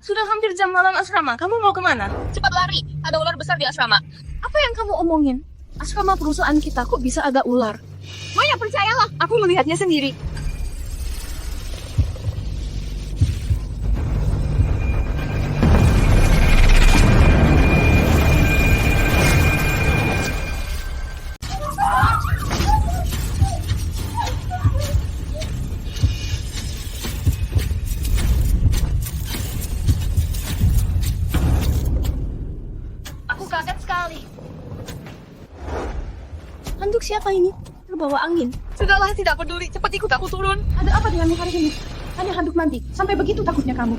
Sudah hampir jam malam asrama. Kamu mau kemana? Cepat lari, ada ular besar di asrama. Apa yang kamu omongin? Asrama perusahaan kita kok bisa ada ular? Maya, percayalah, aku melihatnya sendiri. Aku kaget sekali. Handuk siapa ini? Terbawa angin. Sudahlah, tidak peduli. Cepat ikut aku turun. Ada apa denganmu hari ini? Hanya handuk mandi. Sampai begitu takutnya kamu.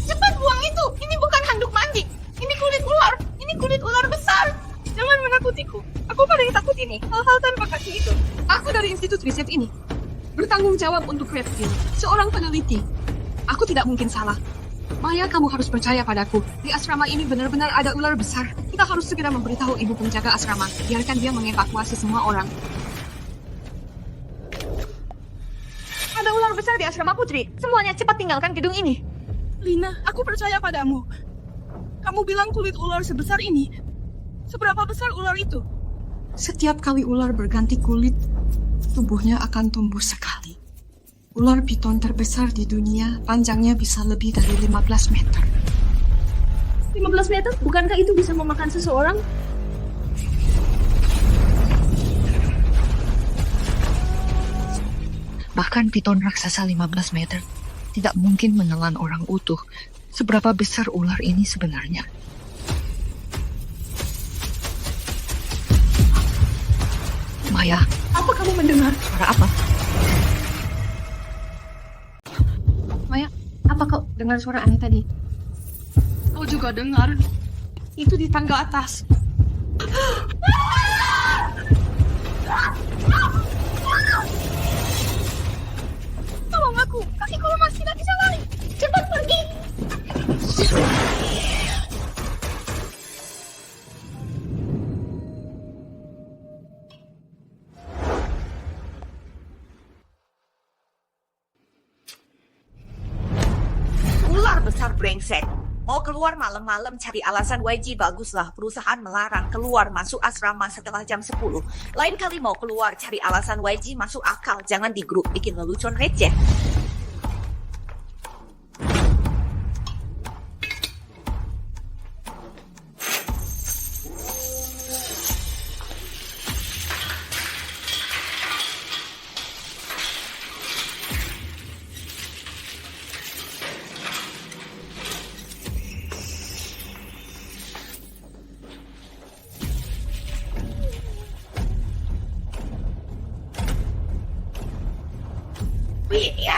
Cepat buang itu. Ini bukan handuk mandi. Ini kulit ular. Ini kulit ular besar. Jangan menakutiku. Aku paling takut ini. Hal-hal tanpa kaki itu. Aku dari Institut Riset ini. Bertanggung jawab untuk reptil. Seorang peneliti. Aku tidak mungkin salah. Maya, kamu harus percaya padaku. Di asrama ini benar-benar ada ular besar. Kita harus segera memberitahu ibu penjaga asrama. Biarkan dia mengevakuasi semua orang. Ada ular besar di asrama Putri. Semuanya cepat tinggalkan gedung ini. Lina, aku percaya padamu. Kamu bilang kulit ular sebesar ini. Seberapa besar ular itu? Setiap kali ular berganti kulit, tubuhnya akan tumbuh sekali. Ular piton terbesar di dunia, panjangnya bisa lebih dari 15 meter. 15 meter? Bukankah itu bisa memakan seseorang? Bahkan piton raksasa 15 meter tidak mungkin menelan orang utuh. Seberapa besar ular ini sebenarnya? Maya, Apa kamu mendengar? suara apa? Maya, apa kau dengar suara aneh tadi? Kau juga dengar? Itu di tangga atas. Tolong aku, kakiku lemas, tidak bisa lari. Cepat pergi. Ular besar brengsek. Mau keluar malam-malam cari alasan YG baguslah. Perusahaan melarang keluar masuk asrama setelah jam 10. Lain kali mau keluar cari alasan YG masuk akal. Jangan di grup bikin lelucon receh. Iya.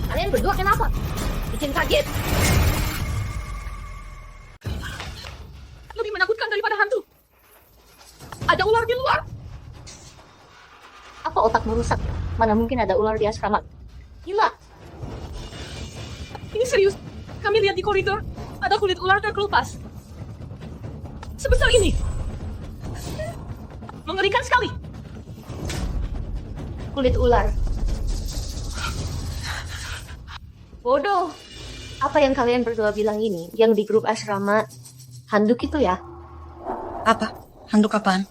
Kalian berdua kenapa? Bikin kaget. Lebih menakutkan daripada hantu. Ada ular di luar. Apa otakmu rusak? Mana mungkin ada ular di asrama? Gila. Ini serius. Kami lihat di koridor. Ada kulit ular terkelupas. Sebesar ini. Mengerikan sekali. Kulit ular. Bodoh. Apa yang kalian berdua bilang ini? Yang di grup asrama handuk itu ya? Apa? Handuk apaan?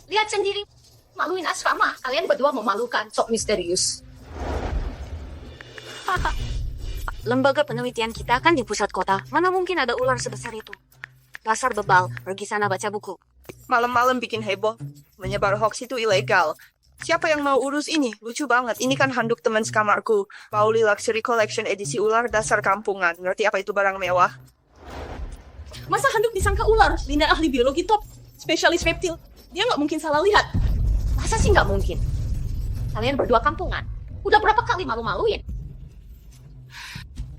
Lihat sendiri. Maluin asrama. Kalian berdua memalukan. Sok misterius. Lembaga penelitian kita kan di pusat kota. Mana mungkin ada ular sebesar itu? Dasar bebal, pergi sana baca buku. Malam-malam bikin heboh. Menyebar hoax itu ilegal. Siapa yang mau urus ini? Lucu banget. Ini kan handuk teman sekamarku. Pauli Luxury Collection edisi ular dasar kampungan. Ngerti apa itu barang mewah? Masa handuk disangka ular? Lina ahli biologi top. Spesialis reptil. Dia nggak mungkin salah lihat. Masa sih nggak mungkin? Kalian berdua kampungan. Udah berapa kali malu-maluin?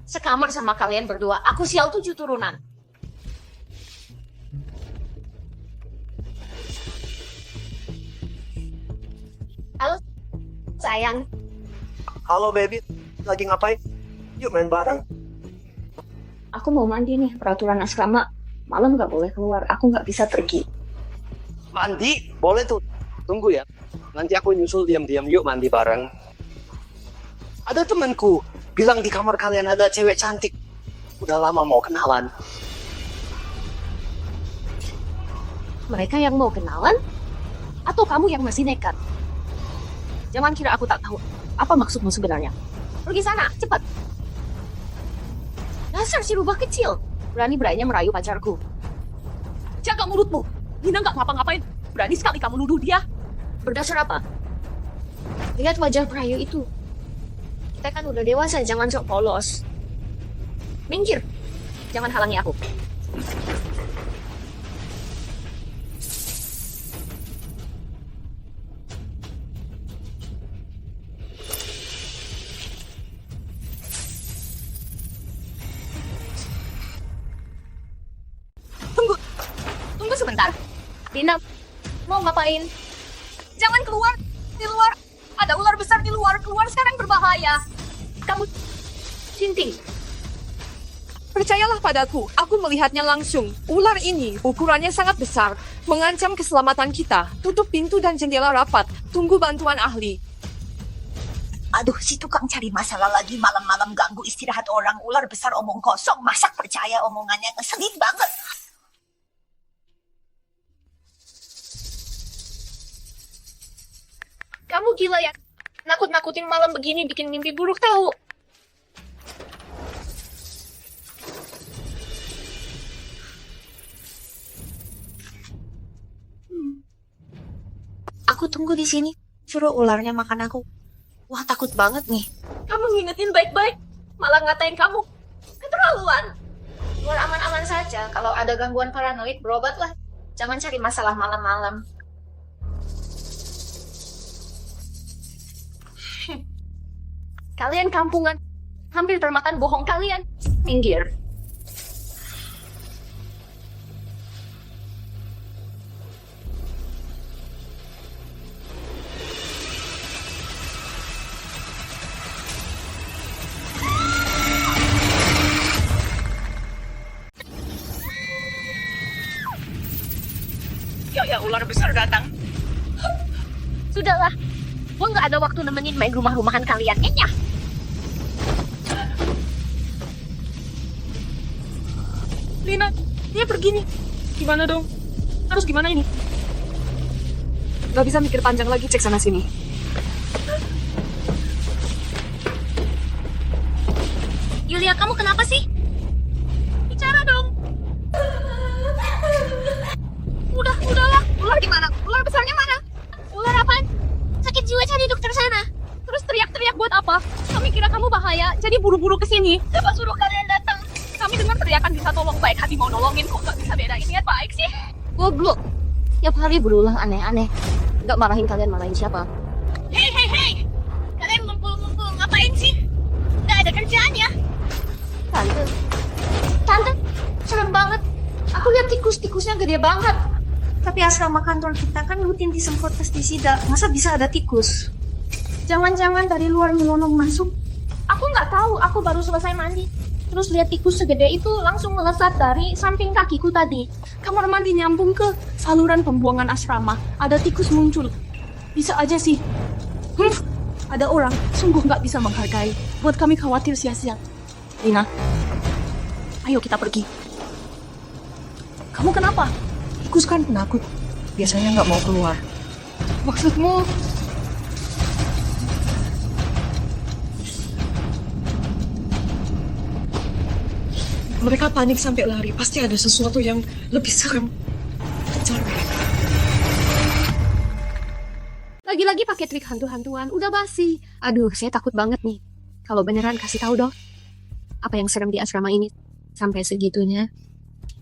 Sekamar sama kalian berdua. Aku sial 7 turunan. Sayang, Halo baby, lagi ngapain? Yuk main bareng. aku mau mandi nih. Peraturan asrama, malam nggak boleh keluar. Aku nggak bisa pergi. Mandi? Boleh tuh. Tunggu ya. Nanti aku nyusul diam-diam, yuk mandi bareng. Ada temanku bilang di kamar kalian ada cewek cantik. Udah lama mau kenalan. Mereka yang mau kenalan? Atau kamu yang masih nekat? Jangan kira aku tak tahu apa maksudmu sebenarnya. Pergi sana, cepat. Dasar si rubah kecil. Berani-beraninya merayu pacarku. Jaga mulutmu. Nina nggak ngapa-ngapain. Berani sekali kamu nuduh dia. Berdasar apa? Lihat wajah perayu itu. Kita kan udah dewasa, jangan sok polos. Minggir. Jangan halangi aku. Tunggu sebentar. Dina, mau ngapain? Jangan keluar. Di luar. Ada ular besar di luar. Keluar sekarang berbahaya. Kamu... Sinting. Percayalah padaku, aku melihatnya langsung. Ular ini ukurannya sangat besar, mengancam keselamatan kita. Tutup pintu dan jendela rapat. Tunggu bantuan ahli. Aduh, si tukang cari masalah lagi malam-malam ganggu istirahat orang. Ular besar omong kosong. Masa percaya omongannya, ngeselin banget. Kamu gila ya? Nakut-nakutin malam begini bikin mimpi buruk tahu. Aku tunggu di sini. Suruh ularnya makan aku. Wah, takut banget nih. Kamu ngingetin baik-baik, malah ngatain kamu. Keterlaluan. Luar aman-aman saja. Kalau ada gangguan paranoid, berobatlah. Jangan cari masalah malam-malam. Kalian kampungan. Hampir termakan bohong kalian. Minggir. Ya, ular besar datang. Sudahlah. Gua nggak ada waktu nemenin main rumah-rumahan kalian. Enyah. Lina, dia pergi nih. Gimana dong? Harus gimana ini? Gak bisa mikir panjang lagi, cek sana sini. Yulia, kamu kenapa sih? Bicara dong. Udahlah. Ular di mana? Ular besarnya mana? Ular apaan? Sakit jiwa, cari dokter sana. Terus teriak-teriak buat apa? Kami kira kamu bahaya, jadi buru-buru kesini. Siapa suruh kalian datang? Kami dengar teriakan bisa tolong, baik hati mau nolongin, kok nggak bisa bedain niat baik sih? Goblok. Tiap hari berulang aneh-aneh. Nggak marahin kalian, marahin siapa? Hei. Kalian ngumpul-ngumpul ngapain sih? Nggak ada kerjaan ya? Tante, serem banget. Aku lihat tikusnya gede banget. Tapi asrama kantor kita kan rutin disemprot pestisida. Masa bisa ada tikus? Jangan-jangan dari luar nyelonong masuk. Aku nggak tahu, aku baru selesai mandi. Terus lihat tikus segede itu langsung melesat dari samping kakiku tadi. Kamar mandi nyambung ke saluran pembuangan asrama. Ada tikus muncul. Bisa aja sih. Ada orang sungguh nggak bisa menghargai. Buat kami khawatir sia-sia. Lina, ayo kita pergi. Kamu kenapa? Tikus kan penakut. Biasanya nggak mau keluar. Maksudmu? Mereka panik sampai lari. Pasti ada sesuatu yang lebih serem. Cari. Lagi-lagi pakai trik hantu-hantuan, udah basi. Aduh, saya takut banget nih. Kalau beneran kasih tahu dong. Apa yang serem di asrama ini sampai segitunya?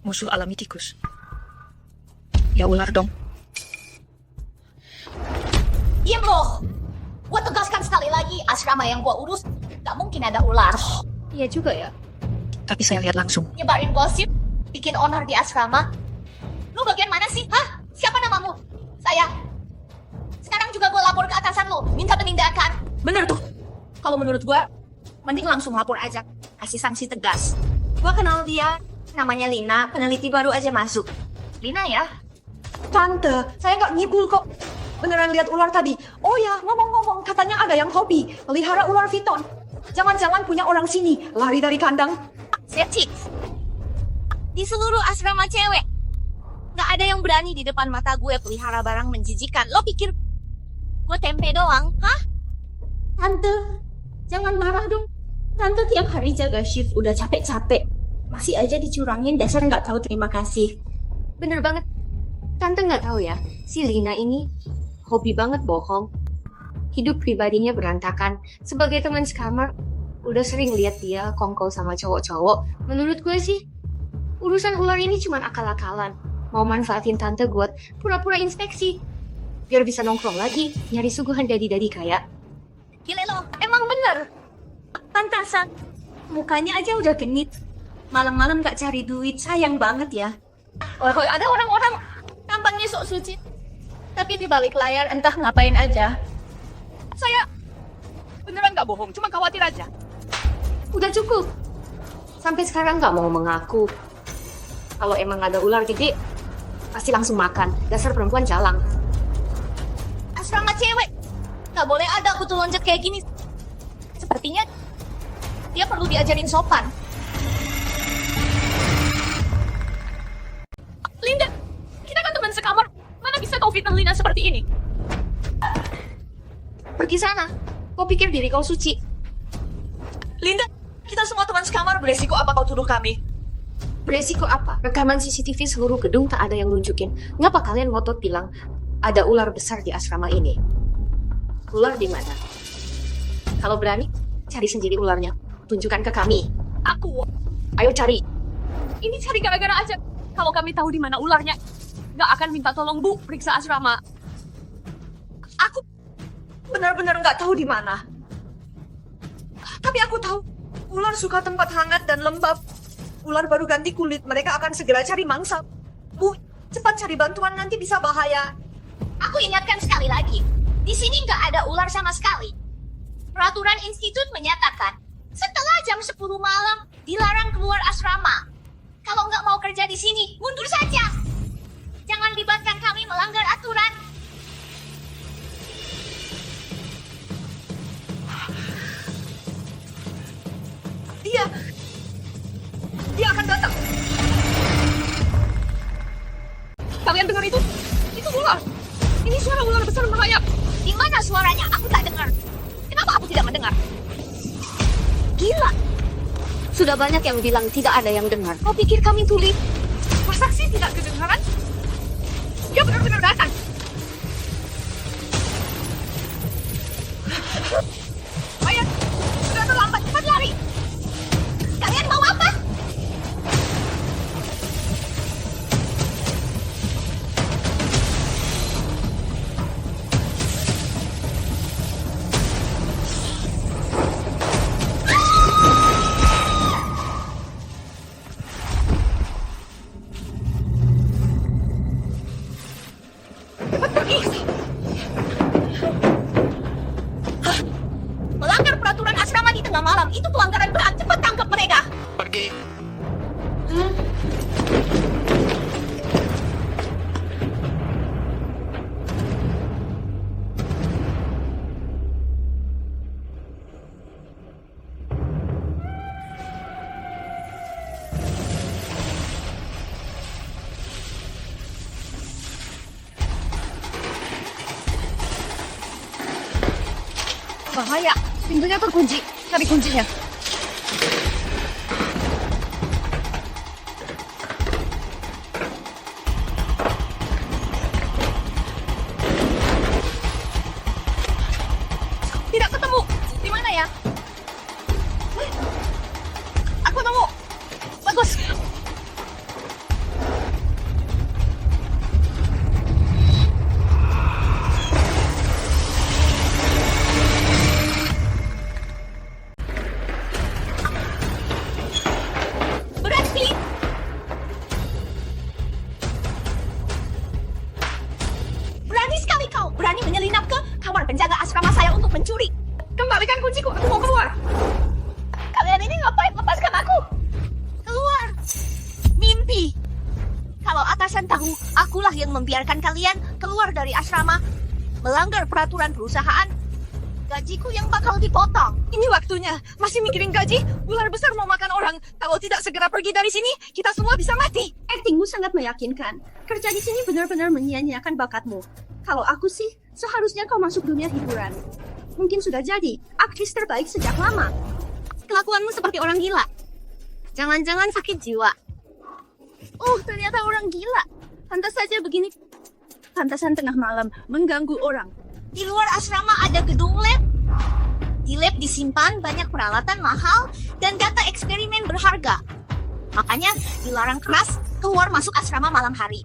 Musuh alami tikus. Ya ular dong. Diam loh. Gua tegaskan sekali lagi, asrama yang gua urus gak mungkin ada ular. Iya juga ya. Tapi saya lihat langsung. Nyebarin gosip, bikin onar di asrama. Lu bagian mana sih? Hah? Siapa namamu? Saya. Sekarang juga juga gue lapor ke atasan lo, minta penindakan. Bener tuh. Kalau menurut gue, mending langsung lapor aja. Kasih sanksi tegas. Gue kenal dia, namanya Lina, peneliti baru aja masuk. Lina ya? Tante, saya nggak ngibul kok. Beneran lihat ular tadi. Oh ya, ngomong-ngomong, katanya ada yang hobi pelihara ular piton. Jangan-jangan punya orang sini, lari dari kandang. Setik. Di seluruh asrama cewek, nggak ada yang berani di depan mata gue pelihara barang menjijikan. Lo pikir gue tempe doang, hah? Tante, jangan marah dong. Tante tiap hari jaga shift udah capek-capek. Masih aja dicurangin, dasar nggak tahu terima kasih. Bener banget. Tante nggak tahu ya, si Lina ini hobi banget bohong. Hidup pribadinya berantakan. Sebagai teman sekamar, udah sering lihat dia kongkol sama cowok-cowok. Menurut gue sih, urusan ular ini cuma akal-akalan. Mau manfaatin tante buat pura-pura inspeksi. Biar bisa nongkrong lagi, nyari suguhan dadi-dadi kaya. Gile lo, Emang bener. Pantasan. Mukanya aja udah genit. Malam-malam nggak cari duit, sayang banget ya. Oh, ada orang-orang tampangnya sok suci. Tapi di balik layar entah ngapain aja. Saya beneran nggak bohong, cuma khawatir aja. Udah cukup. Sampai sekarang nggak mau mengaku. Kalau emang ada ular gede, pasti langsung makan. Dasar perempuan jalang. asrama cewek. Nggak boleh ada kutu loncat kayak gini. Sepertinya dia perlu diajarin sopan. Linda, kita kan teman sekamar. Mana bisa kau fitnah Lina seperti ini? Pergi sana. Kau pikir diri kau suci? Linda, kita semua teman sekamar, beresiko apa kau tuduh kami? Beresiko apa? Rekaman CCTV seluruh gedung tak ada yang nunjukin. Ngapa kalian ngotot bilang ada ular besar di asrama ini? Ular di mana? Kalau berani, cari sendiri ularnya. Tunjukkan ke kami. Aku, Ayo cari. ini cari gara-gara aja. Kalau kami tahu di mana ularnya, nggak akan minta tolong Bu periksa asrama. Aku benar-benar nggak tahu di mana. Tapi aku tahu, ular suka tempat hangat dan lembab. Ular baru ganti kulit, mereka akan segera cari mangsa. Bu, cepat cari bantuan, nanti bisa bahaya. Aku ingatkan sekali lagi, di sini nggak ada ular sama sekali. Peraturan institut menyatakan, setelah jam 10 malam dilarang keluar asrama. Kalau nggak mau kerja di sini, mundur saja. Jangan libatkan kami melanggar aturan. Dia akan datang. Kalian dengar itu? Itu ular. Ini suara ular besar merayap. Di mana suaranya? Aku tak dengar. Kenapa aku tidak mendengar? Gila. Sudah banyak yang bilang tidak ada yang dengar. Kau pikir kami tuli? Bersaksi tidak kedengaran? Dia benar-benar datang. Ayo, sudah terlambat. Cepat lari. Kalian mau apa? Melanggar peraturan asrama di tengah malam. Itu pelanggaran berat. Cepat tangkap mereka. Pergi. Bahaya. Pintunya terkunci. Cari kuncinya. Tidak ketemu. Di mana ya? Aku nemu. Bagus. Berhenti. Berani sekali kau. Berani menyelinap ke Aku mau keluar. Kalian ini ngapain? Lepaskan aku! Keluar! Mimpi! Kalau atasan tahu, akulah yang membiarkan kalian keluar dari asrama, melanggar peraturan perusahaan, gajiku yang bakal dipotong. Ini waktunya. Masih mikirin gaji? Ular besar mau makan orang. Kalau tidak segera pergi dari sini, kita semua bisa mati. Aktingmu sangat meyakinkan. Kerja di sini benar-benar menyia-nyiakan bakatmu. Kalau aku sih, seharusnya kau masuk dunia hiburan. Mungkin sudah jadi aktris terbaik sejak lama. Kelakuanmu seperti orang gila. Jangan-jangan sakit jiwa. Oh, ternyata orang gila. Pantas saja begini. Pantasan tengah malam mengganggu orang. Di luar asrama ada gedung lab. Di lab disimpan banyak peralatan mahal dan data eksperimen berharga. Makanya dilarang keras keluar masuk asrama malam hari.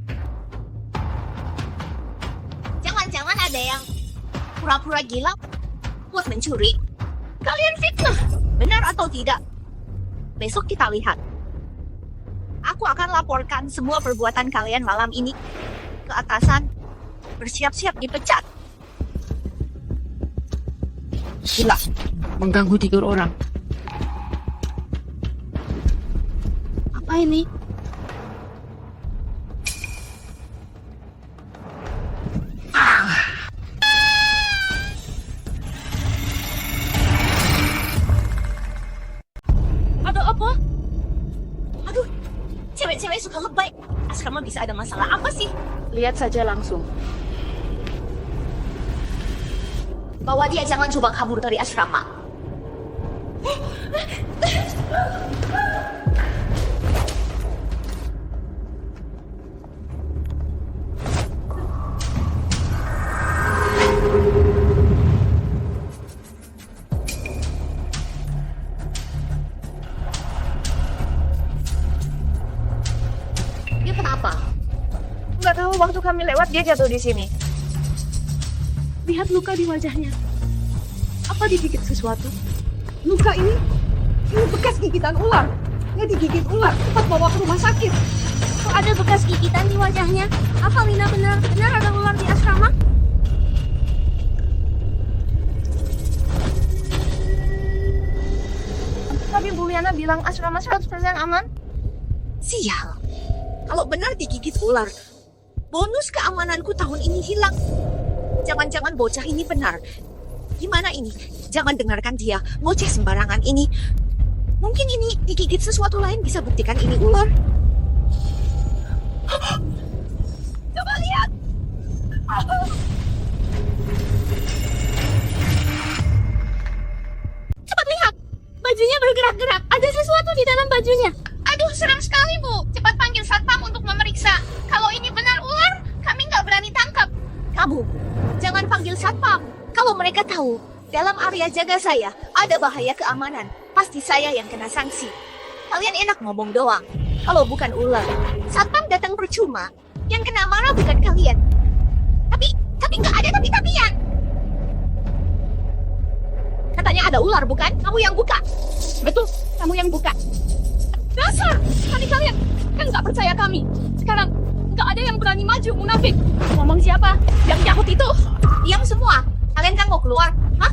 Jangan-jangan ada yang pura-pura gila buat mencuri. Kalian fitnah, benar atau tidak? Besok kita lihat. Aku akan laporkan semua perbuatan kalian malam ini ke atasan. Bersiap-siap dipecat. Gila, mengganggu tidur orang. Apa ini? Ada apa? Aduh, cewek-cewek suka lebay. Asrama bisa ada masalah apa sih? Lihat saja langsung. Bawa dia, jangan coba kabur dari asrama. Dia kenapa? Nggak tahu, waktu kami lewat dia jatuh di sini. Lihat luka di wajahnya. Apa digigit sesuatu? Luka ini bekas gigitan ular. Dia digigit ular. Cepat bawa ke rumah sakit. Kok ada bekas gigitan di wajahnya? Apa Lina benar ada ular di asrama? Tapi Bu Liana bilang asrama 100% aman. Sial. Kalau benar digigit ular, bonus keamananku tahun ini hilang. Jangan-jangan bocah ini benar. Gimana ini? Jangan dengarkan dia. Ngoceh sembarangan ini. Mungkin ini digigit sesuatu lain bisa buktikan ini ular. Coba lihat. Cepat lihat. Bajunya bergerak-gerak. Ada sesuatu di dalam bajunya. Aduh, seram sekali, Bu. Cepat panggil satpam untuk memeriksa. Kalau ini benar ular, kami nggak berani tangkap. Kamu, jangan panggil satpam. Kalau mereka tahu, dalam area jaga saya ada bahaya keamanan. Pasti saya yang kena sanksi. Kalian enak ngomong doang. Kalau bukan ular, satpam datang percuma. Yang kena marah bukan kalian. Tapi nggak ada tapi-tapian. Katanya ada ular, bukan? Kamu yang buka. Betul, kamu yang buka. Dasar, kalian kan nggak percaya kami. Sekarang nggak ada yang berani maju, munafik. Ngomong siapa? Yang Yahut itu. Diam semua. Kalian kan mau keluar? Hah?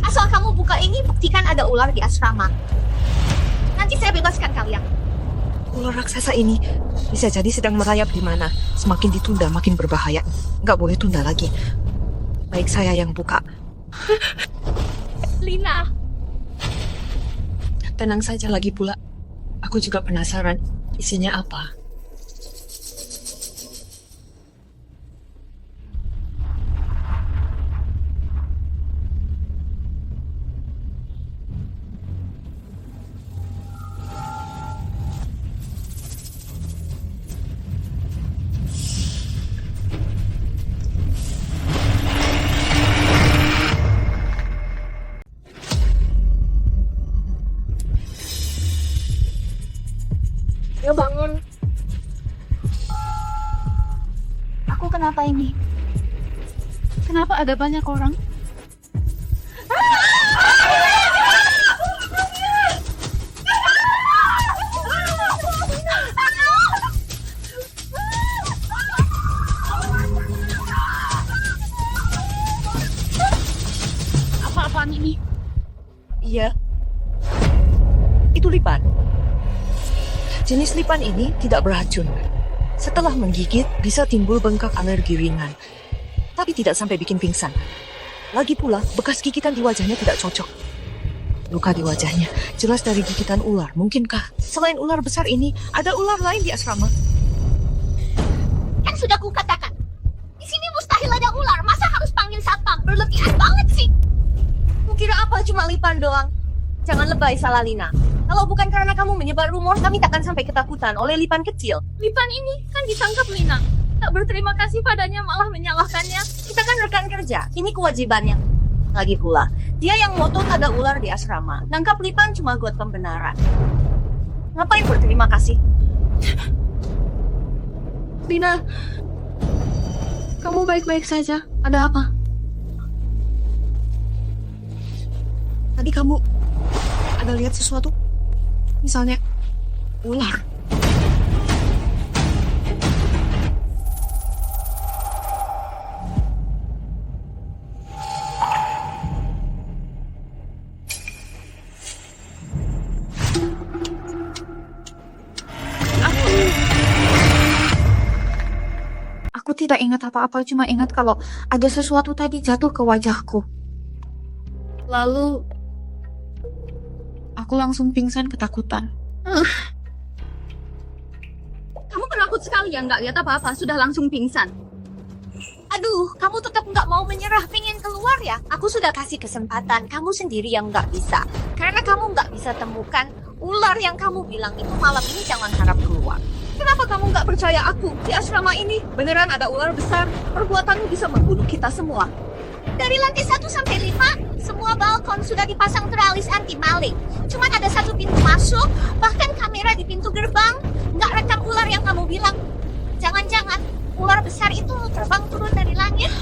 Asal kamu buka ini, buktikan ada ular di asrama. Nanti saya bebaskan kalian. Ular raksasa ini bisa jadi sedang merayap di mana. Semakin ditunda makin berbahaya. Nggak boleh tunda lagi. Baik saya yang buka. Lina, Tenang saja lagi pula. Aku juga penasaran isinya apa. ya bangun. Aku kenapa ini? Kenapa ada banyak orang? Lipan ini. Iya. Itu lipan. Jenis lipan ini tidak beracun. Setelah menggigit, bisa timbul bengkak alergi ringan. Tapi tidak sampai bikin pingsan. Lagi pula, bekas gigitan di wajahnya tidak cocok. Luka di wajahnya jelas dari gigitan ular. Mungkinkah selain ular besar ini, ada ular lain di asrama? Kan sudah kukatakan, di sini mustahil ada ular. Masa harus panggil satpam? Berlebihan banget sih. Kukira apa cuma lipan doang? Jangan lebay, Salalina. Kalau bukan karena kamu menyebar rumor, kami takkan sampai ketakutan oleh lipan kecil. Lipan ini kan ditangkap Lina. Tak berterima kasih padanya, malah menyalahkannya. Kita kan rekan kerja, ini kewajibannya. Lagi pula, dia yang moto ada ular di asrama. Nangkap lipan cuma buat pembenaran. Ngapain berterima kasih? Lina, kamu baik-baik saja? Ada apa? Tadi kamu ada lihat sesuatu? Misalnya ular. Aku tidak ingat apa-apa, cuma ingat kalau ada sesuatu tadi jatuh ke wajahku. Lalu aku langsung pingsan ketakutan. Kamu penakut sekali ya, nggak lihat apa-apa, sudah langsung pingsan. Aduh, kamu tetap nggak mau menyerah, pengen keluar ya? Aku sudah kasih kesempatan, kamu sendiri yang nggak bisa. Karena kamu nggak bisa temukan ular yang kamu bilang itu malam ini jangan harap keluar. Kenapa kamu nggak percaya aku? Di asrama ini beneran ada ular besar. Perbuatanmu bisa membunuh kita semua. Dari lantai 1 sampai 5, semua balkon sudah dipasang teralis anti maling. Cuma ada satu pintu masuk, bahkan kamera di pintu gerbang. Nggak rekam ular yang kamu bilang. Jangan-jangan ular besar itu terbang turun dari langit.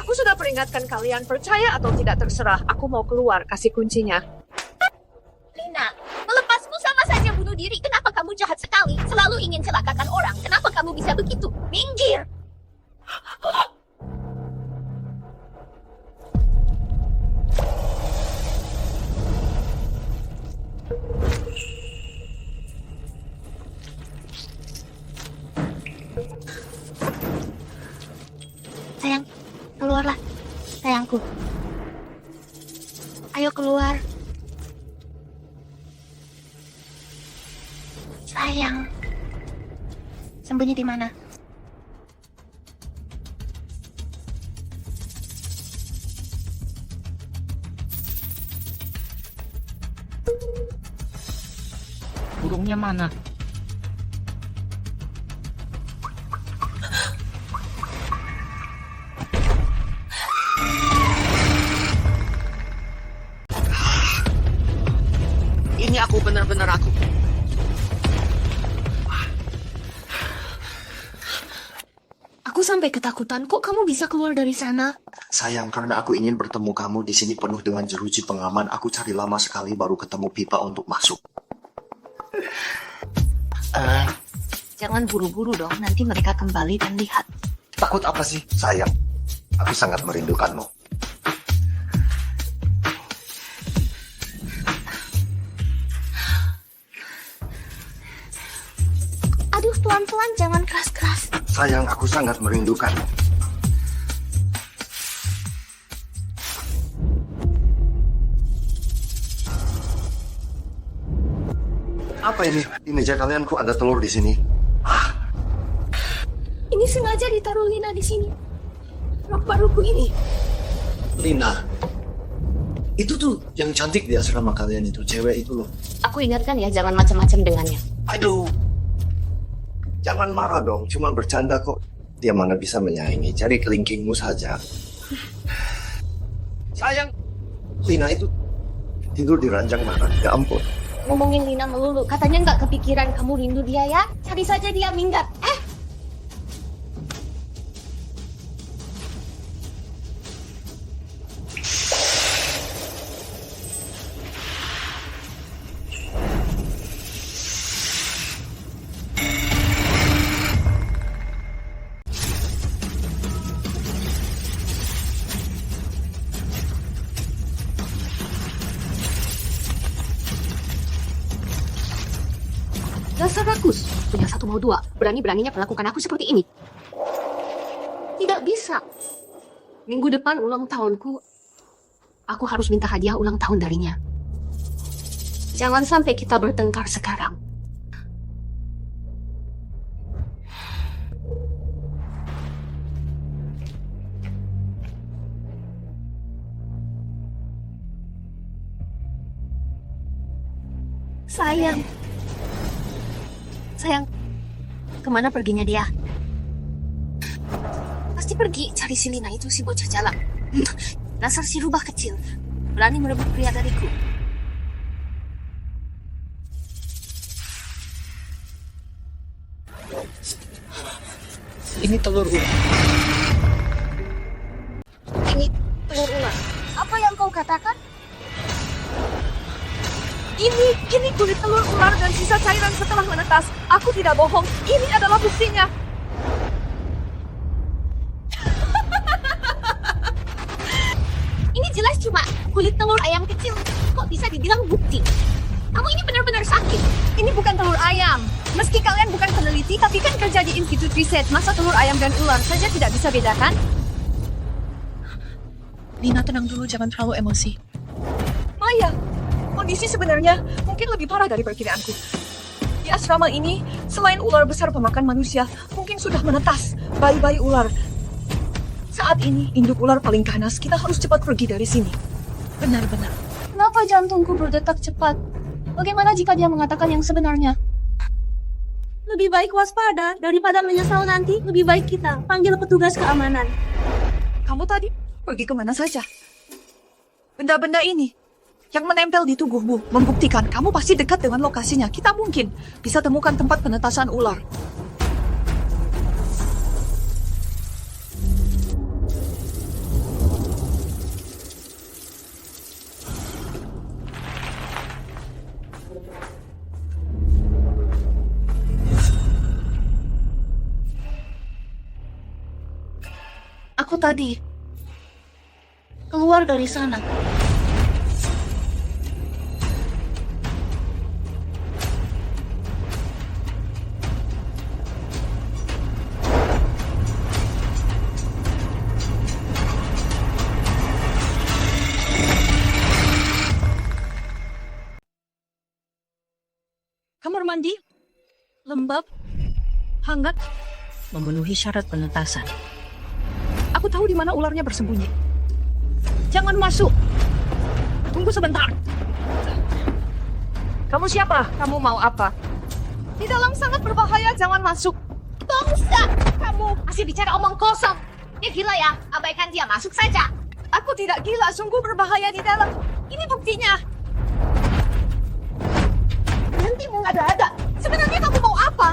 Aku sudah peringatkan kalian, percaya atau tidak terserah. Aku mau keluar, kasih kuncinya. Lina, melepasmu sama saja bunuh diri. Kenapa kamu jahat sekali? Selalu ingin celakakan orang. Kenapa kamu bisa begitu? Minggir! Sayang, keluarlah. Sayangku. Ayo keluar. Sayang. Sembunyi di mana? Burungnya mana? Ini aku benar-benar aku. Aku sampai ketakutan. Kok kamu bisa keluar dari sana? Sayang, karena aku ingin bertemu kamu di sini penuh dengan jeruji pengaman. Aku cari lama sekali baru ketemu pipa untuk masuk. Jangan buru-buru dong, nanti mereka kembali dan lihat. Takut apa sih? Sayang, aku sangat merindukanmu. Aduh, pelan-pelan, jangan keras-keras. Sayang, aku sangat merindukanmu. Apa ini? Di meja kalian kok ada telur di sini? Ini sengaja ditaruh Lina di sini. Rok baruku ini. Lina, itu tuh yang cantik di asrama kalian itu, cewek itu loh. Aku ingatkan ya, jangan macam-macam dengannya. Aduh, jangan marah dong. Cuma bercanda kok. Dia mana bisa menyaingi. Cari kelingkingmu saja. Sayang, Lina itu tidur di ranjang mana? Ya ampun. Ngomongin Lina melulu, katanya nggak kepikiran kamu rindu dia ya? Cari saja dia minggat. Dasar rakus, punya satu mau dua, berani-beraninya melakukan aku seperti ini. Tidak bisa. Minggu depan ulang tahunku, aku harus minta hadiah ulang tahun darinya. Jangan sampai kita bertengkar sekarang. Sayang, kemana perginya dia? Pasti pergi cari si Lina itu, si bocah jalan. Dasar si rubah kecil, berani merebut pria dariku. Ini telur ular. Ini telur ular. Apa yang kau katakan? Ini kulit telur ular dan sisa cairan setelah menetas. Aku tidak bohong. Ini adalah buktinya. Ini jelas cuma kulit telur ayam kecil. Kok bisa dibilang bukti? Kamu ini benar-benar sakit. Ini bukan telur ayam. Meski kalian bukan peneliti, tapi kan kerja di institut riset. Masa telur ayam dan ular saja tidak bisa bedakan? Lina, tenang dulu, jangan terlalu emosi. Maya, kondisi sebenarnya mungkin lebih parah dari perkiraanku. Di asrama ini, selain ular besar pemakan manusia, mungkin sudah menetas bayi-bayi ular. Saat ini, induk ular paling ganas. Kita harus cepat pergi dari sini. Benar-benar. Kenapa jantungku berdetak cepat? Bagaimana jika dia mengatakan yang sebenarnya? Lebih baik waspada daripada menyesal nanti. Lebih baik kita panggil petugas keamanan. Kamu tadi pergi kemana saja? Benda-benda ini yang menempel di tubuhmu membuktikan kamu pasti dekat dengan lokasinya. Kita mungkin bisa temukan tempat penetasan ular. Aku tadi keluar dari sana. Kamar mandi lembab, hangat. Memenuhi syarat penetasan. Aku tahu di mana ularnya bersembunyi. Jangan masuk. Tunggu sebentar. Kamu siapa? Kamu mau apa? Di dalam sangat berbahaya, jangan masuk. Bangsa! Kamu masih bicara omong kosong. Dia gila ya, abaikan dia, masuk saja. Aku tidak gila, sungguh berbahaya di dalam. Ini buktinya. Nanti mengada-ada. Sebenarnya kamu mau apa?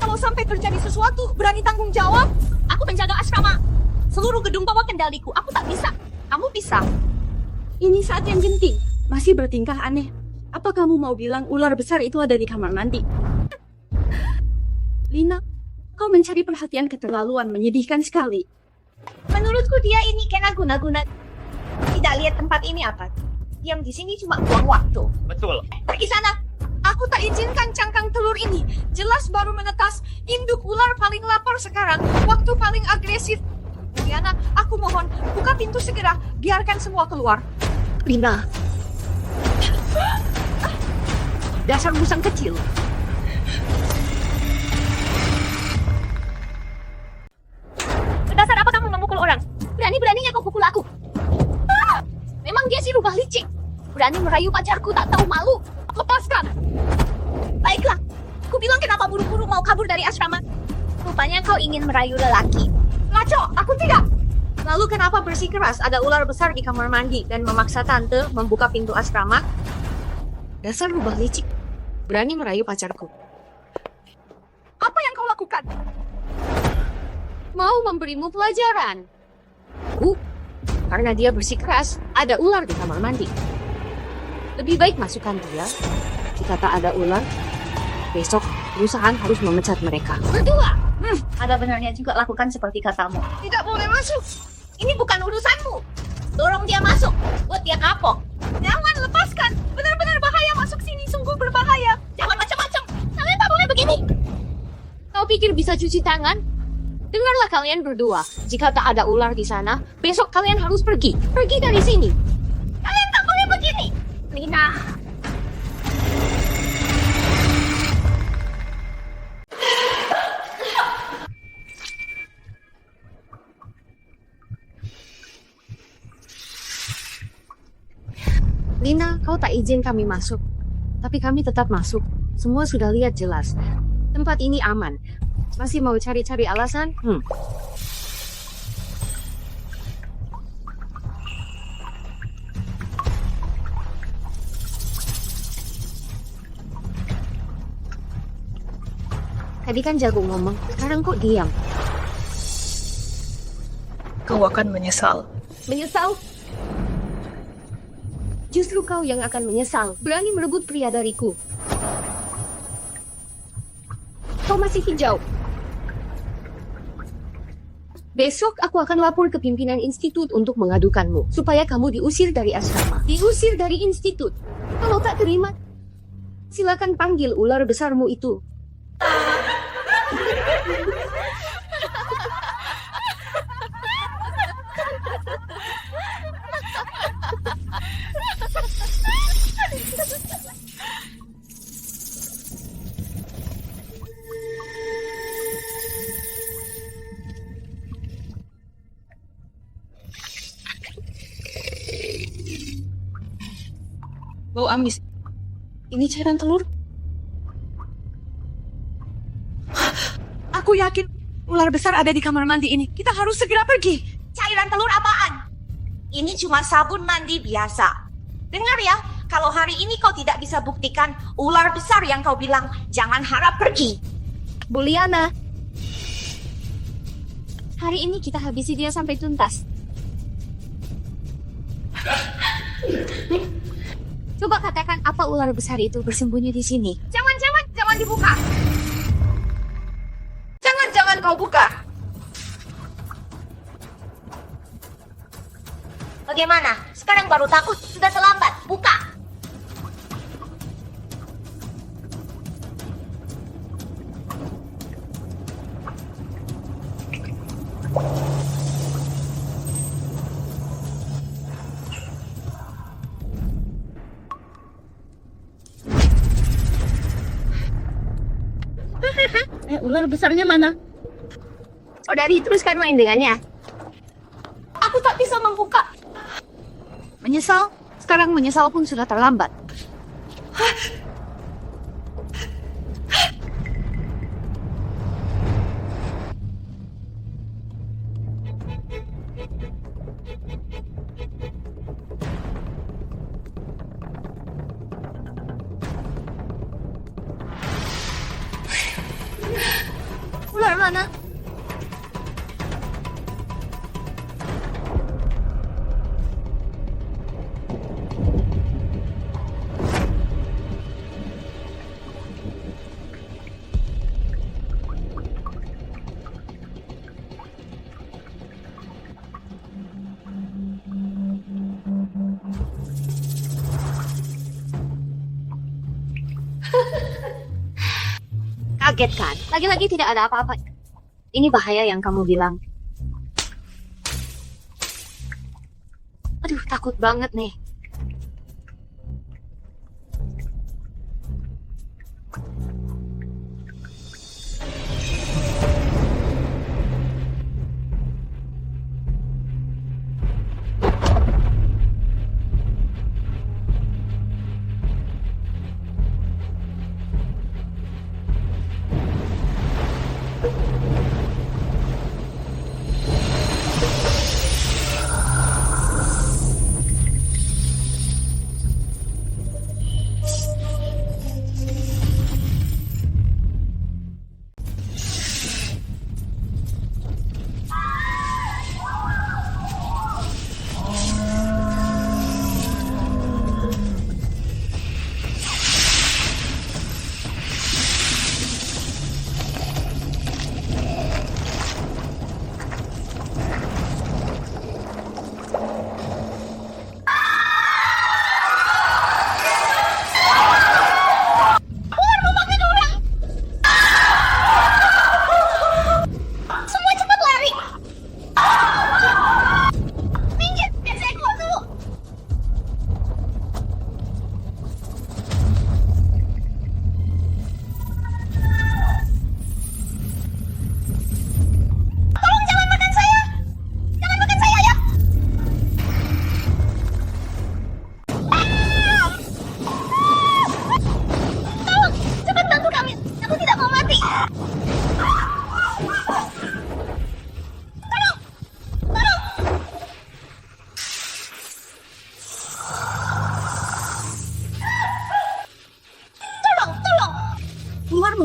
Kalau sampai terjadi sesuatu, berani tanggung jawab? Aku penjaga asrama. Seluruh gedung bawah kendaliku. Aku tak bisa. Kamu bisa. Ini saat yang genting. Masih bertingkah aneh. Apa kamu mau bilang ular besar itu ada di kamar mandi? Lina, kau mencari perhatian keterlaluan, menyedihkan sekali. Menurutku dia ini kena guna-guna. Tidak lihat tempat ini apa. Diam di sini cuma buang waktu. Betul. Pergi sana. Aku tak izinkan cangkang telur ini. Jelas baru menetas. Induk ular paling lapar sekarang. Waktu paling agresif. Diana, aku mohon, buka pintu segera. Biarkan semua keluar. Lina. Dasar musang kecil. Dasar apa kamu memukul orang? Berani-beraninya kau pukul aku. Memang dia si rubah licik. Berani merayu pacarku, tak tahu malu. Lepaskan. Baiklah. Ku bilang kenapa buru-buru mau kabur dari asrama. Rupanya kau ingin merayu lelaki. Ngaco, aku tidak. Lalu kenapa bersikeras ada ular besar di kamar mandi dan memaksa tante membuka pintu asrama? Dasar rubah licik. Berani merayu pacarku. Apa yang kau lakukan? Mau memberimu pelajaran. Karena dia bersikeras, ada ular di kamar mandi. Lebih baik masukkan dia. Jika tak ada ular, besok perusahaan harus memecat mereka. Berdua. Ada benarnya juga lakukan seperti katamu. Tidak boleh masuk. Ini bukan urusanmu. Dorong dia masuk. Buat dia kapok. Jangan lepaskan. Benar-benar bahaya masuk sini. Sungguh berbahaya. Jangan macam-macam. Kalian tak boleh begitu. cuci tangan? Dengarlah kalian berdua. Jika tak ada ular di sana, besok kalian harus pergi. Pergi dari sini. Kalian tak boleh begini. Lina. Lina, kau tak izin kami masuk. Tapi kami tetap masuk. Semua sudah lihat jelas. Tempat ini aman. Masih mau cari-cari alasan? Tadi kan jago ngomong, sekarang kok diam? Kau akan menyesal. Menyesal? Justru kau yang akan menyesal. Berani merebut pria dariku. Kau masih hijau. Besok aku akan lapor ke pimpinan institut untuk mengadukanmu. Supaya kamu diusir dari asrama. Diusir dari institut. Kalau tak terima, silakan panggil ular besarmu itu. Bau amis. Ini cairan telur. Aku yakin ular besar ada di kamar mandi ini. Kita harus segera pergi. Cairan telur apaan? Ini cuma sabun mandi biasa. Dengar ya, kalau hari ini kau tidak bisa buktikan ular besar yang kau bilang, jangan harap pergi. Bu Liana, hari ini kita habisi dia sampai tuntas. Coba katakan apa ular besar itu bersembunyi di sini. Jangan dibuka. Jangan kau buka. Bagaimana? Sekarang baru takut, sudah terlambat. Buka. Ular besarnya mana? Saudari teruskan main dengannya. Aku tak bisa membuka. Menyesal? Sekarang menyesal pun sudah terlambat. Ular mana? Kaget kan? Lagi-lagi tidak ada apa-apa. Ini bahaya yang kamu bilang. Aduh, takut banget nih.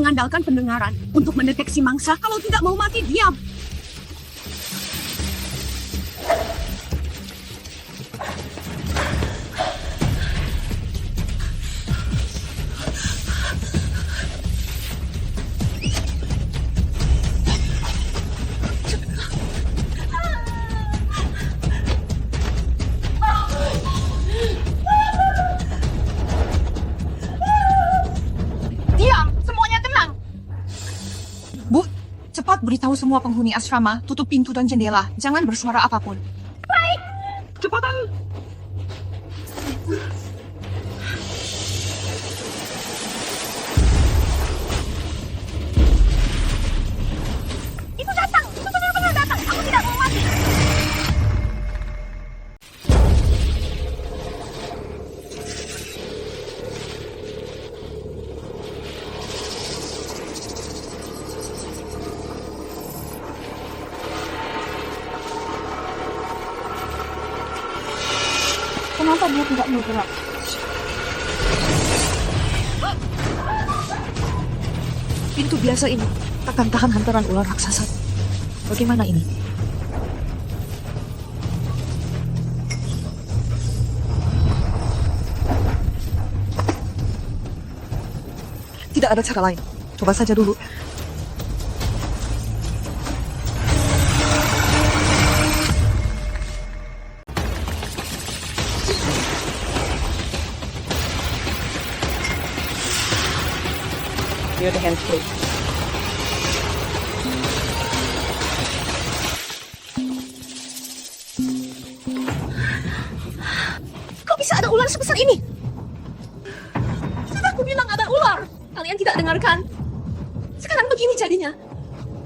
mengandalkan pendengaran untuk mendeteksi mangsa. Kalau tidak mau mati, diam. Diam, semuanya tenang. Bu, cepat beritahu semua penghuni asrama, tutup pintu dan jendela. Jangan bersuara apapun. Baik. Cepatan. Itu datang, itu benar-benar datang. Aku tidak mau mati. Kenapa dia tidak bergerak? Pintu biasa ini takkan tahan hantaran ular raksasa. Bagaimana ini? Tidak ada cara lain. Coba saja dulu. Near the hands, please. Kok bisa ada ular sebesar ini? Sudah aku bilang ada ular. Kalian tidak dengarkan? Sekarang begini jadinya.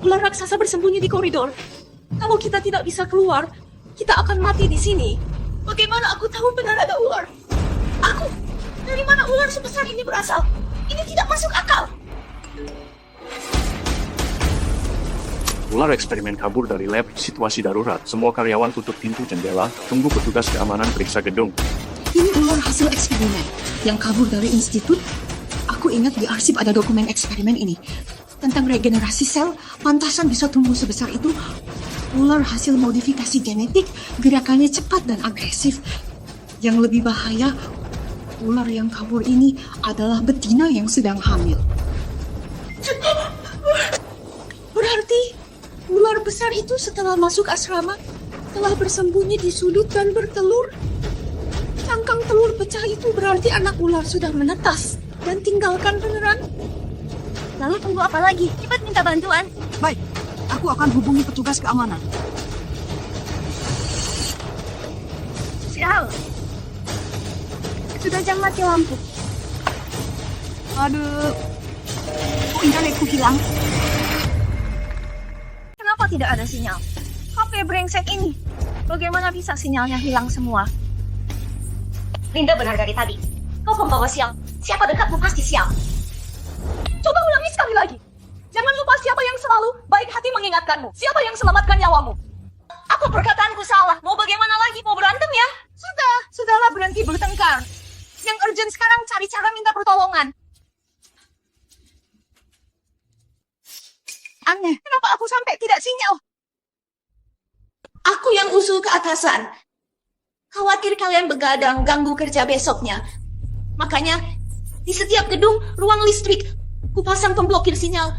Ular raksasa bersembunyi di koridor. Kalau kita tidak bisa keluar, kita akan mati di sini. Bagaimana aku tahu benar ada ular? Aku? Dari mana ular sebesar ini berasal? Ini tidak masuk akal. Ular eksperimen kabur dari lab situasi darurat. Semua karyawan tutup pintu jendela, tunggu petugas keamanan periksa gedung. Ini ular hasil eksperimen yang kabur dari institut. Aku ingat di arsip ada dokumen eksperimen ini. Tentang regenerasi sel, pantasan bisa tumbuh sebesar itu. Ular hasil modifikasi genetik, gerakannya cepat dan agresif. Yang lebih bahaya, ular yang kabur ini adalah betina yang sedang hamil. Berarti ular besar itu setelah masuk asrama telah bersembunyi di sudut dan bertelur. Cangkang telur pecah itu berarti anak ular sudah menetas dan tinggalkan beneran. Lalu tunggu apa lagi? Cepat minta bantuan. Baik, aku akan hubungi petugas keamanan. Sial. Sudah jam mati lampu. Aduh, kok internetku hilang? Kenapa tidak ada sinyal? HP brengsek ini. Bagaimana bisa sinyalnya hilang semua? Linda benar dari tadi. Kau pembawa sial. Siapa dekatmu pasti sial. Coba ulangi sekali lagi. Jangan lupa siapa yang selalu baik hati mengingatkanmu. Siapa yang selamatkan nyawamu. Apa perkataanku salah? Mau bagaimana lagi? Mau berantem ya? Sudahlah berhenti bertengkar. Yang urgent sekarang cari cara minta pertolongan. Aneh, kenapa aku sampai tidak sinyal? Aku yang usul ke atasan. Khawatir kalian begadang ganggu kerja besoknya. Makanya di setiap gedung ruang listrik kupasang pemblokir sinyal.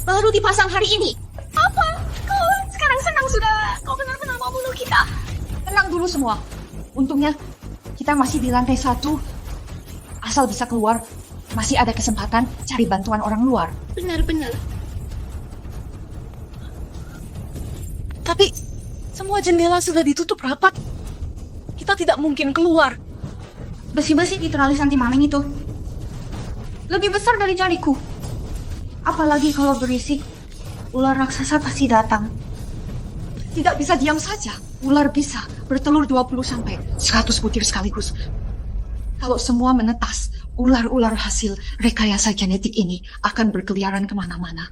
Baru dipasang hari ini. Apa? Kau sekarang senang sudah. Kau benar-benar mau bunuh kita. Tenang dulu semua. Untungnya kita masih di lantai 1. Asal bisa keluar, masih ada kesempatan cari bantuan orang luar. Benar-benar. Tapi semua jendela sudah ditutup rapat. Kita tidak mungkin keluar. Besi-besi di teralis anti maling itu lebih besar dari jariku. Apalagi kalau berisik, ular raksasa pasti datang. Tidak bisa diam saja. Ular bisa bertelur 20 sampai 100 butir sekaligus. Kalau semua menetas, ular-ular hasil rekayasa genetik ini akan berkeliaran kemana-mana.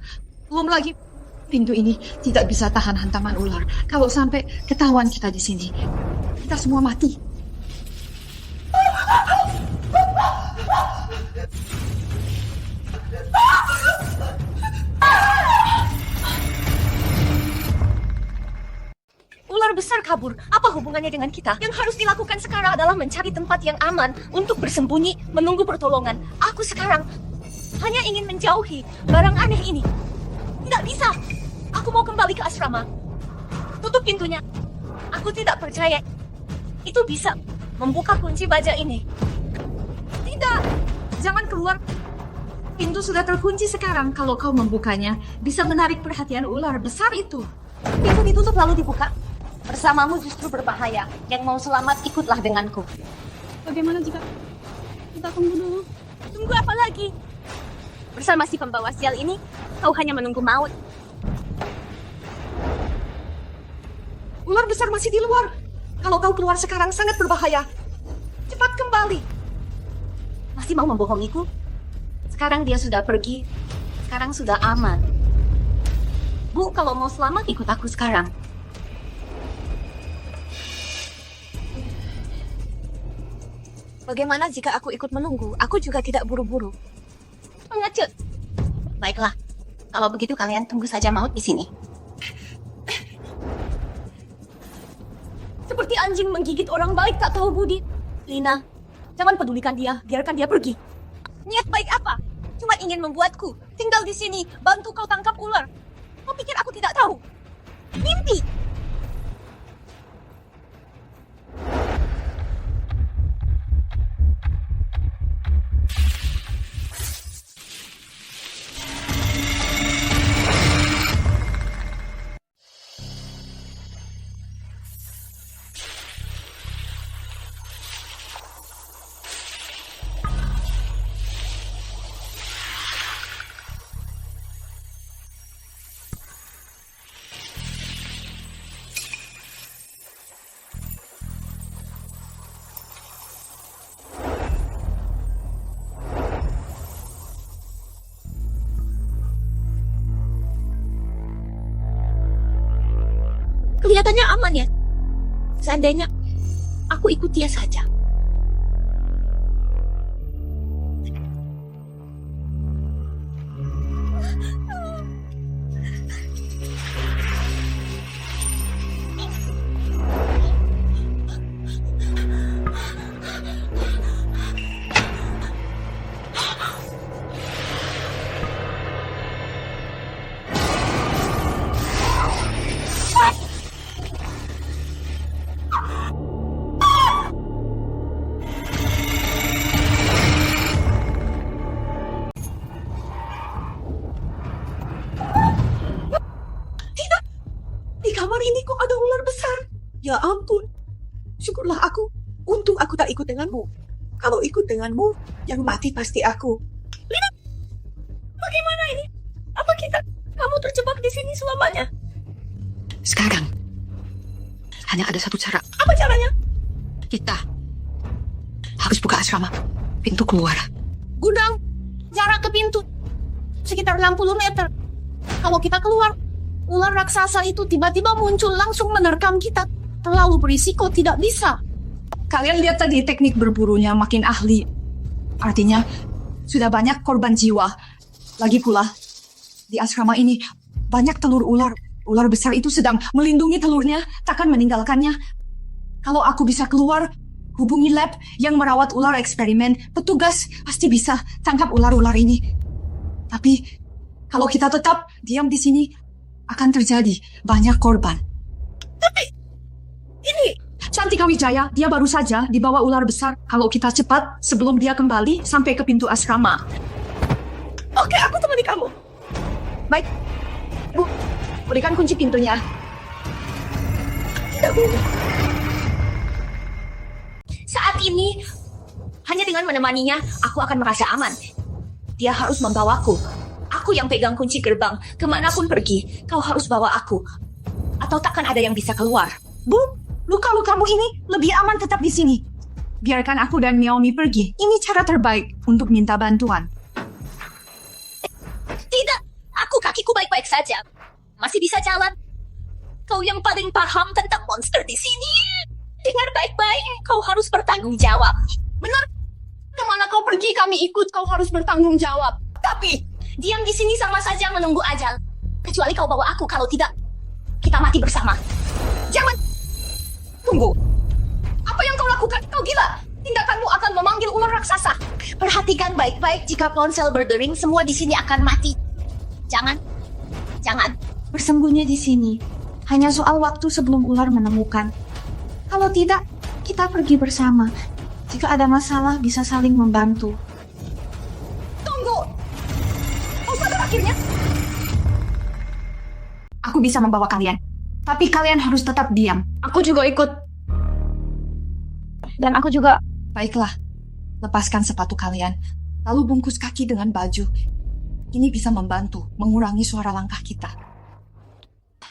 Belum lagi, pintu ini tidak bisa tahan hantaman ular. Kalau sampai ketahuan kita di sini, kita semua mati. besar kabur. Apa hubungannya dengan kita? Yang harus dilakukan sekarang adalah mencari tempat yang aman untuk bersembunyi, menunggu pertolongan. Aku sekarang hanya ingin menjauhi barang aneh ini. Tidak bisa. Aku mau kembali ke asrama. Tutup pintunya. Aku tidak percaya itu bisa membuka kunci baja ini. Tidak. Jangan keluar. Pintu sudah terkunci sekarang. Kalau kau membukanya, bisa menarik perhatian ular besar itu. Pintu ditutup lalu dibuka. Bersamamu justru berbahaya. Yang mau selamat, ikutlah denganku. Bagaimana jika kita tunggu dulu? Tunggu apa lagi? Bersama si pembawa sial ini, kau hanya menunggu maut. Ular besar masih di luar. Kalau kau keluar sekarang sangat berbahaya. Cepat kembali. Masih mau membohongiku? Sekarang dia sudah pergi. Sekarang sudah aman. Bu, kalau mau selamat ikut aku sekarang. Bagaimana jika aku ikut menunggu? Aku juga tidak buru-buru. Pengecut. Baiklah. Kalau begitu kalian tunggu saja maut di sini. Seperti anjing menggigit orang baik tak tahu budi. Lina, jangan pedulikan dia. Biarkan dia pergi. Niat baik apa? Cuma ingin membuatku tinggal di sini, bantu kau tangkap ular. Kau pikir aku tidak tahu? Mimpi. Kelihatannya aman ya. Seandainya aku ikut dia saja. Ya ampun, syukurlah aku. Untung aku tak ikut denganmu. Kalau ikut denganmu, yang mati pasti aku. Lina, bagaimana ini? Apa kamu terjebak di sini selamanya? Sekarang, hanya ada satu cara. Apa caranya? Kita harus buka asrama, pintu keluar. Gudang, jarak ke pintu sekitar 60 meter. Kalau kita keluar, ular raksasa itu tiba-tiba muncul langsung menerkam kita. Terlalu berisiko, tidak bisa. Kalian lihat tadi teknik berburunya makin ahli. Artinya, sudah banyak korban jiwa. Lagi pula, di asrama ini banyak telur ular. Ular besar itu sedang melindungi telurnya, takkan meninggalkannya. Kalau aku bisa keluar, hubungi lab yang merawat ular eksperimen. Petugas pasti bisa tangkap ular-ular ini. Tapi, kalau kita tetap diam di sini, akan terjadi banyak korban. Tapi, ini Cantika Wijaya, dia baru saja dibawa ular besar. Kalau kita cepat sebelum dia kembali sampai ke pintu asrama. Oke, aku temani kamu. Baik. Bu, berikan kunci pintunya. Tidak, Bu. Saat ini, hanya dengan menemaninya, aku akan merasa aman. Dia harus membawaku. Aku yang pegang kunci gerbang. Kemanapun pergi, kau harus bawa aku. Atau takkan ada yang bisa keluar. Bu, luka-lukamu ini lebih aman tetap di sini. Biarkan aku dan Naomi pergi. Ini cara terbaik untuk minta bantuan. Tidak, aku kakiku baik-baik saja. Masih bisa jalan. Kau yang paling paham tentang monster di sini. Dengar baik-baik, kau harus bertanggung jawab. Benar? Kemana kau pergi, kami ikut. Kau harus bertanggung jawab. Tapi, diam di sini sama saja menunggu ajal. Kecuali kau bawa aku, kalau tidak, kita mati bersama. Jangan! Tunggu. Apa yang kau lakukan? Kau gila. Tindakanmu akan memanggil ular raksasa. Perhatikan baik-baik, jika ponsel berdering, semua di sini akan mati. Jangan bersembunyi di sini. Hanya soal waktu sebelum ular menemukan. Kalau tidak, kita pergi bersama. Jika ada masalah, bisa saling membantu. Tunggu! Kau sadar akhirnya? Aku bisa membawa kalian. Tapi kalian harus tetap diam. Aku juga ikut. Dan aku juga. Baiklah, lepaskan sepatu kalian. Lalu bungkus kaki dengan baju. Ini bisa membantu mengurangi suara langkah kita.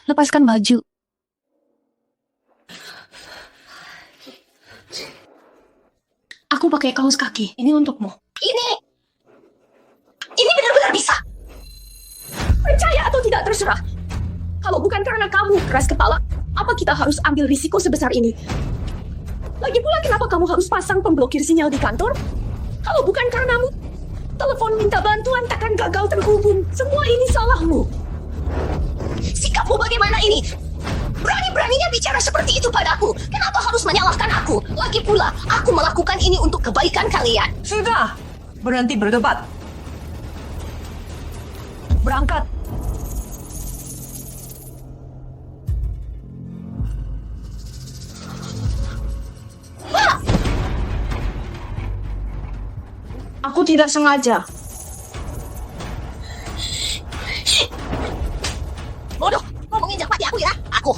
Lepaskan baju. Aku pakai kaos kaki. Ini untukmu. Ini benar-benar bisa. Percaya atau tidak terserah. Kalau bukan karena kamu keras kepala, apa kita harus ambil risiko sebesar ini? Lagi pula kenapa kamu harus pasang pemblokir sinyal di kantor? Kalau bukan karenamu, telepon minta bantuan takkan gagal terhubung. Semua ini salahmu. Sikapmu bagaimana ini? Berani-beraninya bicara seperti itu padaku. Kenapa harus menyalahkan aku? Lagi pula, aku melakukan ini untuk kebaikan kalian. Sudah, berhenti berdebat. Berangkat. Aku tidak sengaja. Bodoh, mau menginjak mati aku ya? Aku.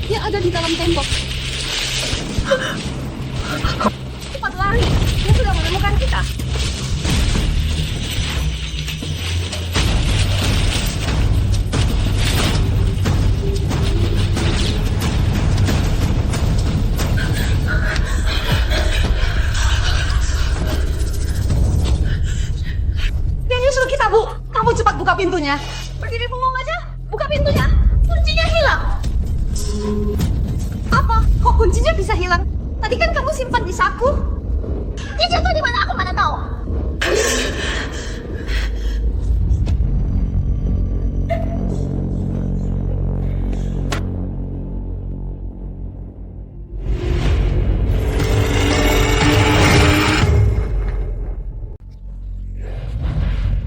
Dia ada di dalam tembok. Cepat lari, dia sudah menemukan kita. Dia nyusul kita, Bu. Kamu cepat buka pintunya. Berdiri bengong aja, buka pintunya. Kuncinya hilang. Apa? Kok kuncinya bisa hilang? Tadi kan kamu simpan di saku. Dia jatuh di mana? Aku mana tahu.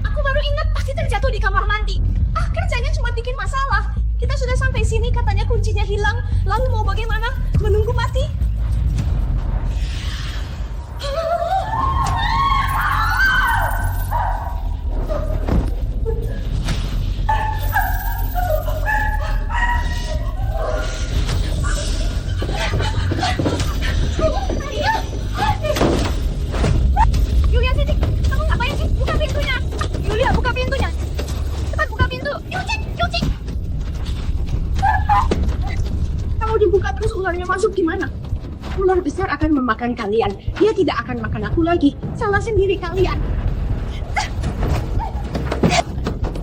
Aku baru ingat pasti terjatuh di kamar mandi. Kerjanya cuma bikin masalah. Kita sudah sampai sini, katanya kuncinya hilang. Lalu mau bagaimana? Menunggu mati? Yulia, sini. Kamu ngapain sih? Buka pintunya. Yulia, buka pintunya. Cepat buka pintu. Yuci. Kalau dibuka terus ularnya masuk gimana? Ular besar akan memakan kalian. Dia tidak akan makan aku lagi. Salah sendiri kalian.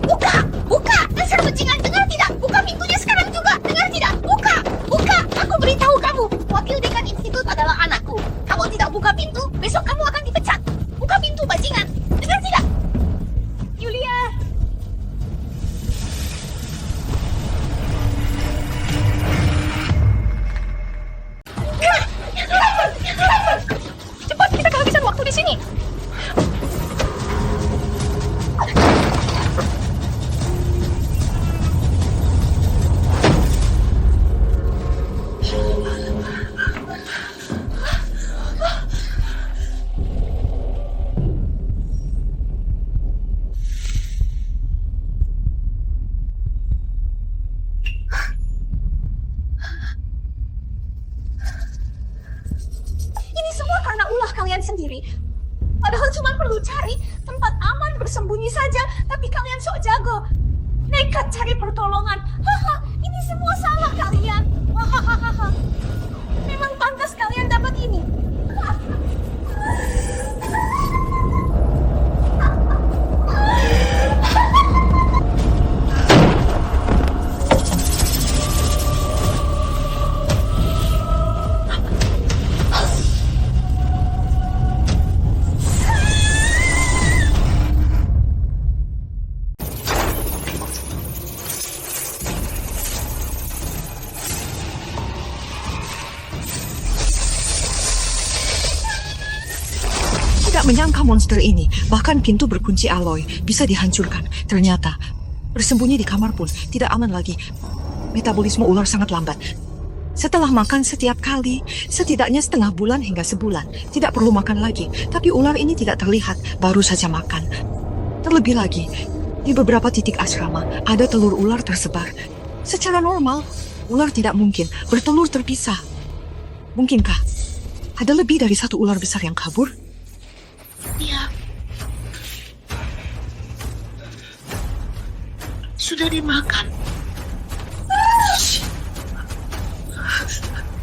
Buka! Dasar bajingan, dengar tidak? Buka pintunya sekarang juga, dengar tidak? Buka! Aku beritahu kamu, wakil dekan institut adalah anakku. Kamu tidak buka pintu, besok kamu akan dipecat. Buka pintu, bajingan, dengar tidak? Yulia! Cepat, kita kehabisan waktu di sini. Ini semua karena ulah kalian sendiri. Padahal cuma perlu cari tempat aman bersembunyi saja, tapi kalian sok jago. Nekat cari pertolongan. Haha, ini semua salah kalian. Hahaha. Memang pantas kalian dapat ini. tidak menyangka monster ini, bahkan pintu berkunci alloy, bisa dihancurkan. Ternyata, bersembunyi di kamar pun tidak aman lagi. Metabolisme ular sangat lambat. Setelah makan setiap kali, setidaknya setengah bulan hingga sebulan, tidak perlu makan lagi. Tapi ular ini tidak terlihat, baru saja makan. Terlebih lagi, di beberapa titik asrama, ada telur ular tersebar. Secara normal, ular tidak mungkin bertelur terpisah. Mungkinkah ada lebih dari satu ular besar yang kabur? Dia sudah dimakan.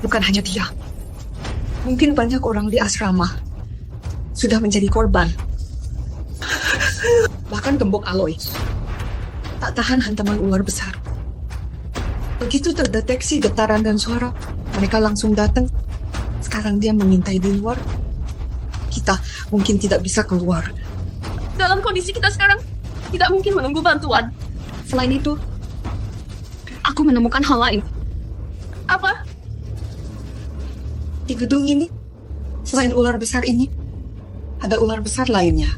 Bukan hanya dia. Mungkin banyak orang di asrama sudah menjadi korban. Bahkan gembok alloy tak tahan hantaman ular besar. Begitu terdeteksi getaran dan suara, mereka langsung datang. Sekarang dia mengintai di luar. Kita mungkin tidak bisa keluar. Dalam kondisi kita sekarang, tidak mungkin menunggu bantuan. Selain itu, aku menemukan hal lain. Apa? Di gedung ini, selain ular besar ini, ada ular besar lainnya.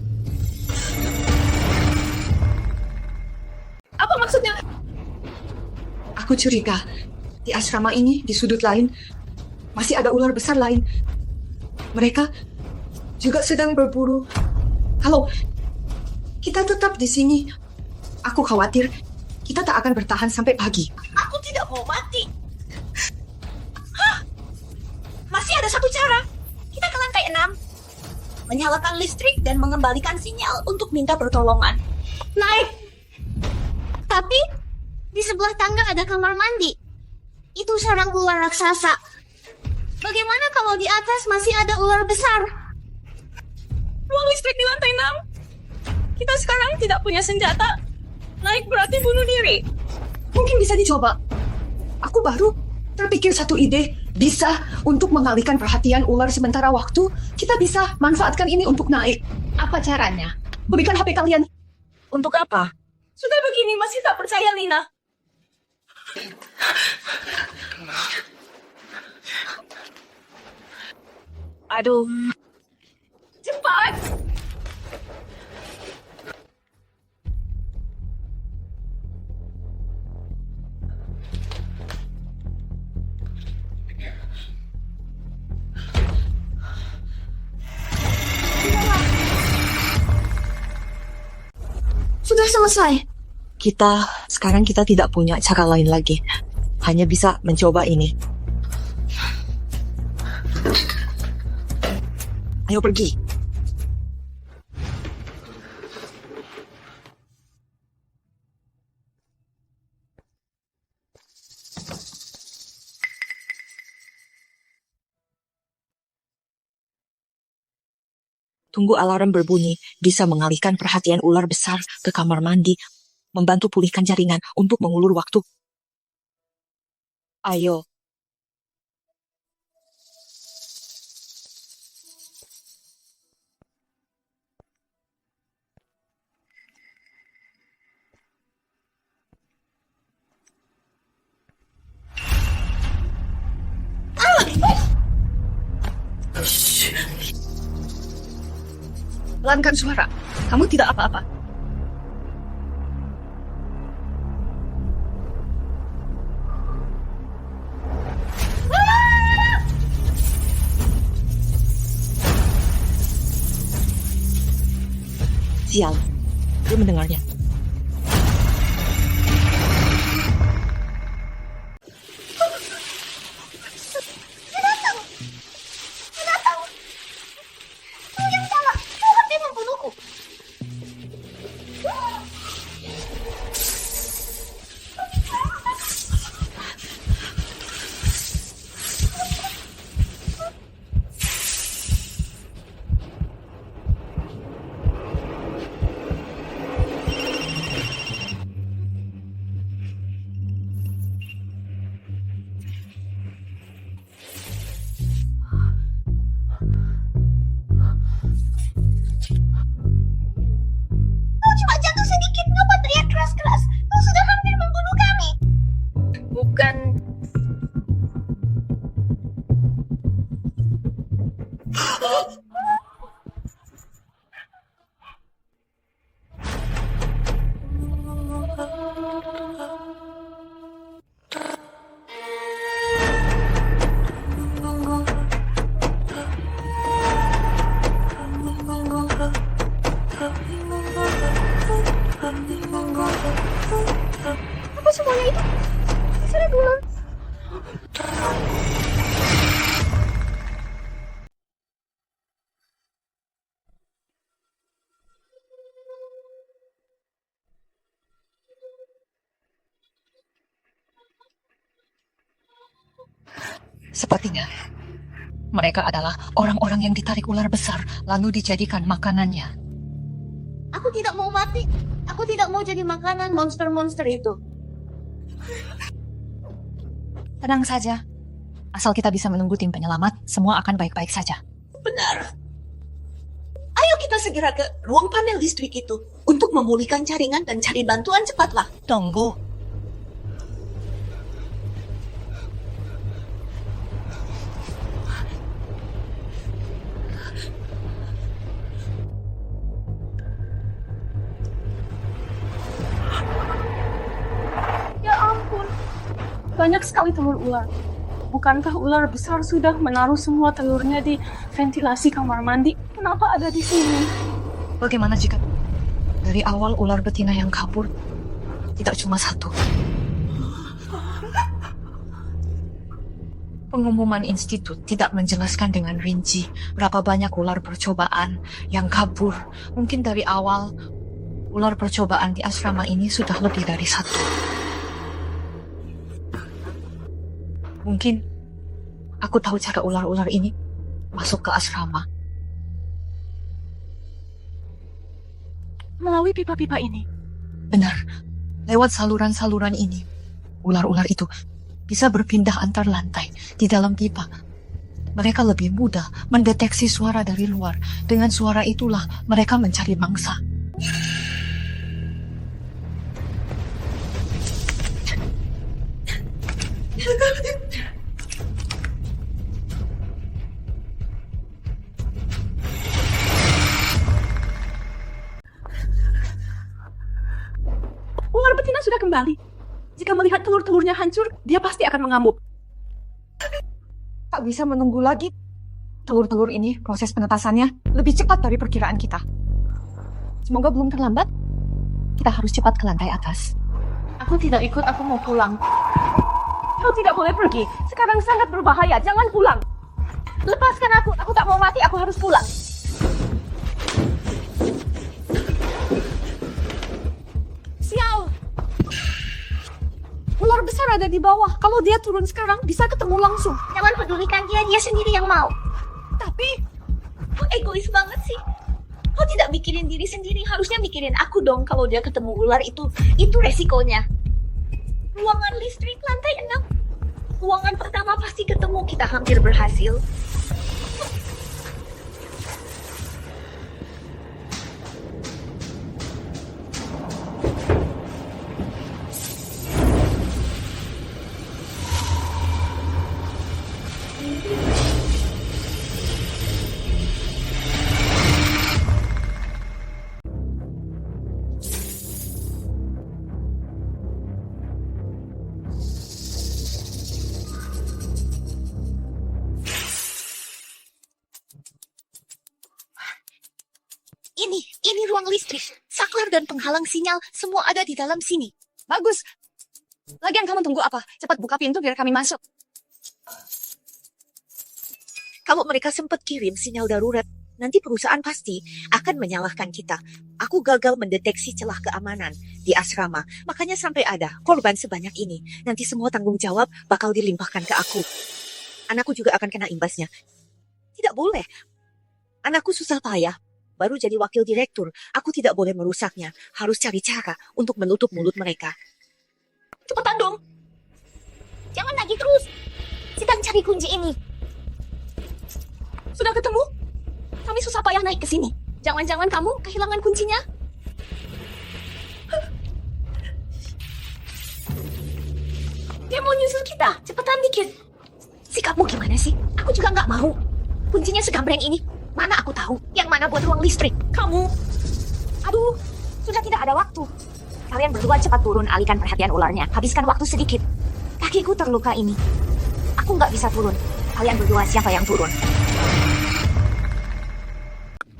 Apa maksudnya? Aku curiga, di asrama ini, di sudut lain, masih ada ular besar lain. Mereka juga sedang berburu. Kalau kita tetap di sini, aku khawatir kita tak akan bertahan sampai pagi. Aku tidak mau mati. Hah? Masih ada satu cara. Kita ke lantai 6. Menyalakan listrik dan mengembalikan sinyal untuk minta pertolongan. Naik! Tapi, di sebelah tangga ada kamar mandi. Itu sarang ular raksasa. Bagaimana kalau di atas masih ada ular besar? Ruang listrik di lantai 6. Kita sekarang tidak punya senjata. Naik berarti bunuh diri. Mungkin bisa dicoba. Aku baru terpikir satu ide. Bisa untuk mengalihkan perhatian ular sementara waktu. Kita bisa manfaatkan ini untuk naik. Apa caranya? Berikan HP kalian. Untuk apa? Sudah begini masih tak percaya, Lina. Aduh. Cepat! Sudah selesai. Sekarang kita tidak punya cara lain lagi. Hanya bisa mencoba ini. Ayo pergi. Tunggu alarm berbunyi, bisa mengalihkan perhatian ular besar ke kamar mandi, membantu pulihkan jaringan untuk mengulur waktu. Ayo. Pelankan suara. Kamu tidak apa-apa. Sial. Dia mendengarnya. Cuma jatuh sedikit, ngapa teriak keras-keras? Kau sudah hampir membunuh kami. Bukan. Sepertinya mereka adalah orang-orang yang ditarik ular besar lalu dijadikan makanannya. Aku tidak mau mati. Aku tidak mau jadi makanan monster-monster itu. Tenang saja. Asal kita bisa menunggu tim penyelamat, semua akan baik-baik saja. Benar. Ayo kita segera ke ruang panel listrik itu untuk memulihkan jaringan dan cari bantuan cepatlah. Tunggu. Ya ampun, banyak sekali telur ular. Bukankah ular besar sudah menaruh semua telurnya di ventilasi kamar mandi? Kenapa ada di sini? Bagaimana jika dari awal ular betina yang kabur tidak cuma satu? Pengumuman institut tidak menjelaskan dengan rinci berapa banyak ular percobaan yang kabur. Mungkin dari awal ular percobaan di asrama ini sudah lebih dari satu. Mungkin aku tahu cara ular-ular ini masuk ke asrama. Melalui pipa-pipa ini. Benar, lewat saluran-saluran ini, ular-ular itu bisa berpindah antar lantai di dalam pipa. Mereka lebih mudah mendeteksi suara dari luar. Dengan suara itulah mereka mencari mangsa. Ular betina sudah kembali. Jika melihat telur-telurnya hancur, dia pasti akan mengamuk. Tak bisa menunggu lagi. Telur-telur ini, proses penetasannya lebih cepat dari perkiraan kita. Semoga belum terlambat. Kita harus cepat ke lantai atas. Aku tidak ikut, aku mau pulang. Kau tidak boleh pergi. Sekarang sangat berbahaya, jangan pulang. Lepaskan aku tak mau mati, aku harus pulang. Sial! Ular besar ada di bawah. Kalau dia turun sekarang, bisa ketemu langsung. Jangan pedulikan dia sendiri yang mau. Tapi, kau egois banget sih. Kau tidak mikirin diri sendiri, harusnya mikirin aku dong kalau dia ketemu ular itu resikonya. Ruangan listrik lantai 6. Ruangan pertama pasti ketemu, kita hampir berhasil. Ini ruang listrik. Saklar dan penghalang sinyal semua ada di dalam sini. Bagus. Lagian kamu tunggu apa? Cepat buka pintu biar kami masuk. Kalau mereka sempat kirim sinyal darurat, nanti perusahaan pasti akan menyalahkan kita. Aku gagal mendeteksi celah keamanan di asrama, makanya sampai ada korban sebanyak ini. Nanti semua tanggung jawab bakal dilimpahkan ke aku. Anakku juga akan kena imbasnya. Tidak boleh. Anakku susah payah. Baru jadi wakil direktur, aku tidak boleh merusaknya. Harus cari cara untuk menutup mulut mereka. Cepetan dong. Jangan lagi terus. Sedang cari kunci ini. Sudah ketemu? Kami susah payah naik ke sini. Jangan-jangan kamu kehilangan kuncinya? Dia mau nyusul kita. Cepetan dikit. Sikapmu gimana sih? Aku juga nggak mau. Kuncinya segambreng ini. Mana aku tahu? Yang mana buat ruang listrik? Kamu. Aduh, sudah tidak ada waktu. Kalian berdua cepat turun, alihkan perhatian ularnya. Habiskan waktu sedikit. Kakiku terluka ini. Aku nggak bisa turun. Kalian berdua siapa yang turun?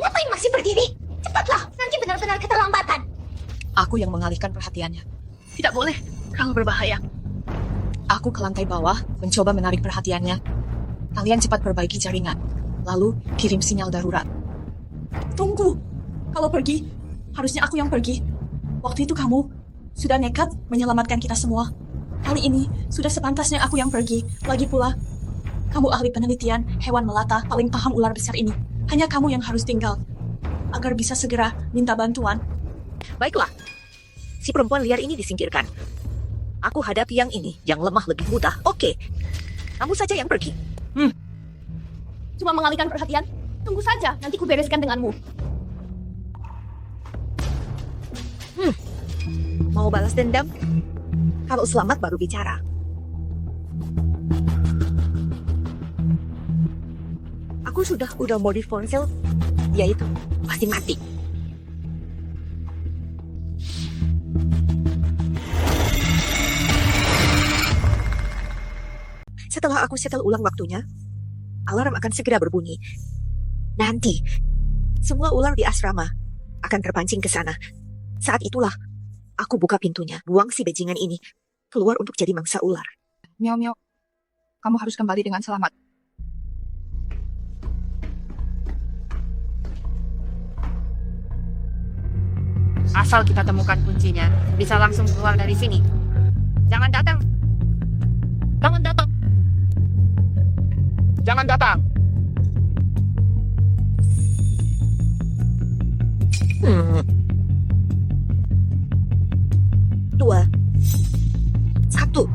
Ngapain masih berdiri? Cepatlah, nanti benar-benar keterlambatan. Aku yang mengalihkan perhatiannya. Tidak boleh, kalau berbahaya. Aku ke lantai bawah, mencoba menarik perhatiannya. Kalian cepat perbaiki jaringan. Lalu kirim sinyal darurat. Tunggu. Kalau pergi, harusnya aku yang pergi. Waktu itu kamu sudah nekat menyelamatkan kita semua. Kali ini sudah sepantasnya aku yang pergi. Lagi pula, Kamu ahli penelitian hewan melata paling paham ular besar ini. Hanya kamu yang harus tinggal agar bisa segera minta bantuan. Baiklah, si perempuan liar ini disingkirkan. Aku hadapi yang ini, yang lemah lebih mudah. Oke, kamu saja yang pergi. Cuma mengalihkan perhatian. Tunggu saja, nanti ku bereskan denganmu. Mau balas dendam? Kalau selamat baru bicara. Aku udah modif ponsel, dia itu pasti mati. Setelah aku setel ulang waktunya, alarm akan segera berbunyi. Nanti, semua ular di asrama akan terpancing ke sana. Saat itulah, aku buka pintunya, buang si bajingan ini keluar untuk jadi mangsa ular. Miau miau, kamu harus kembali dengan selamat. Asal kita temukan kuncinya, bisa langsung keluar dari sini. Jangan datang. Jangan datang. Jangan datang. Dua, satu.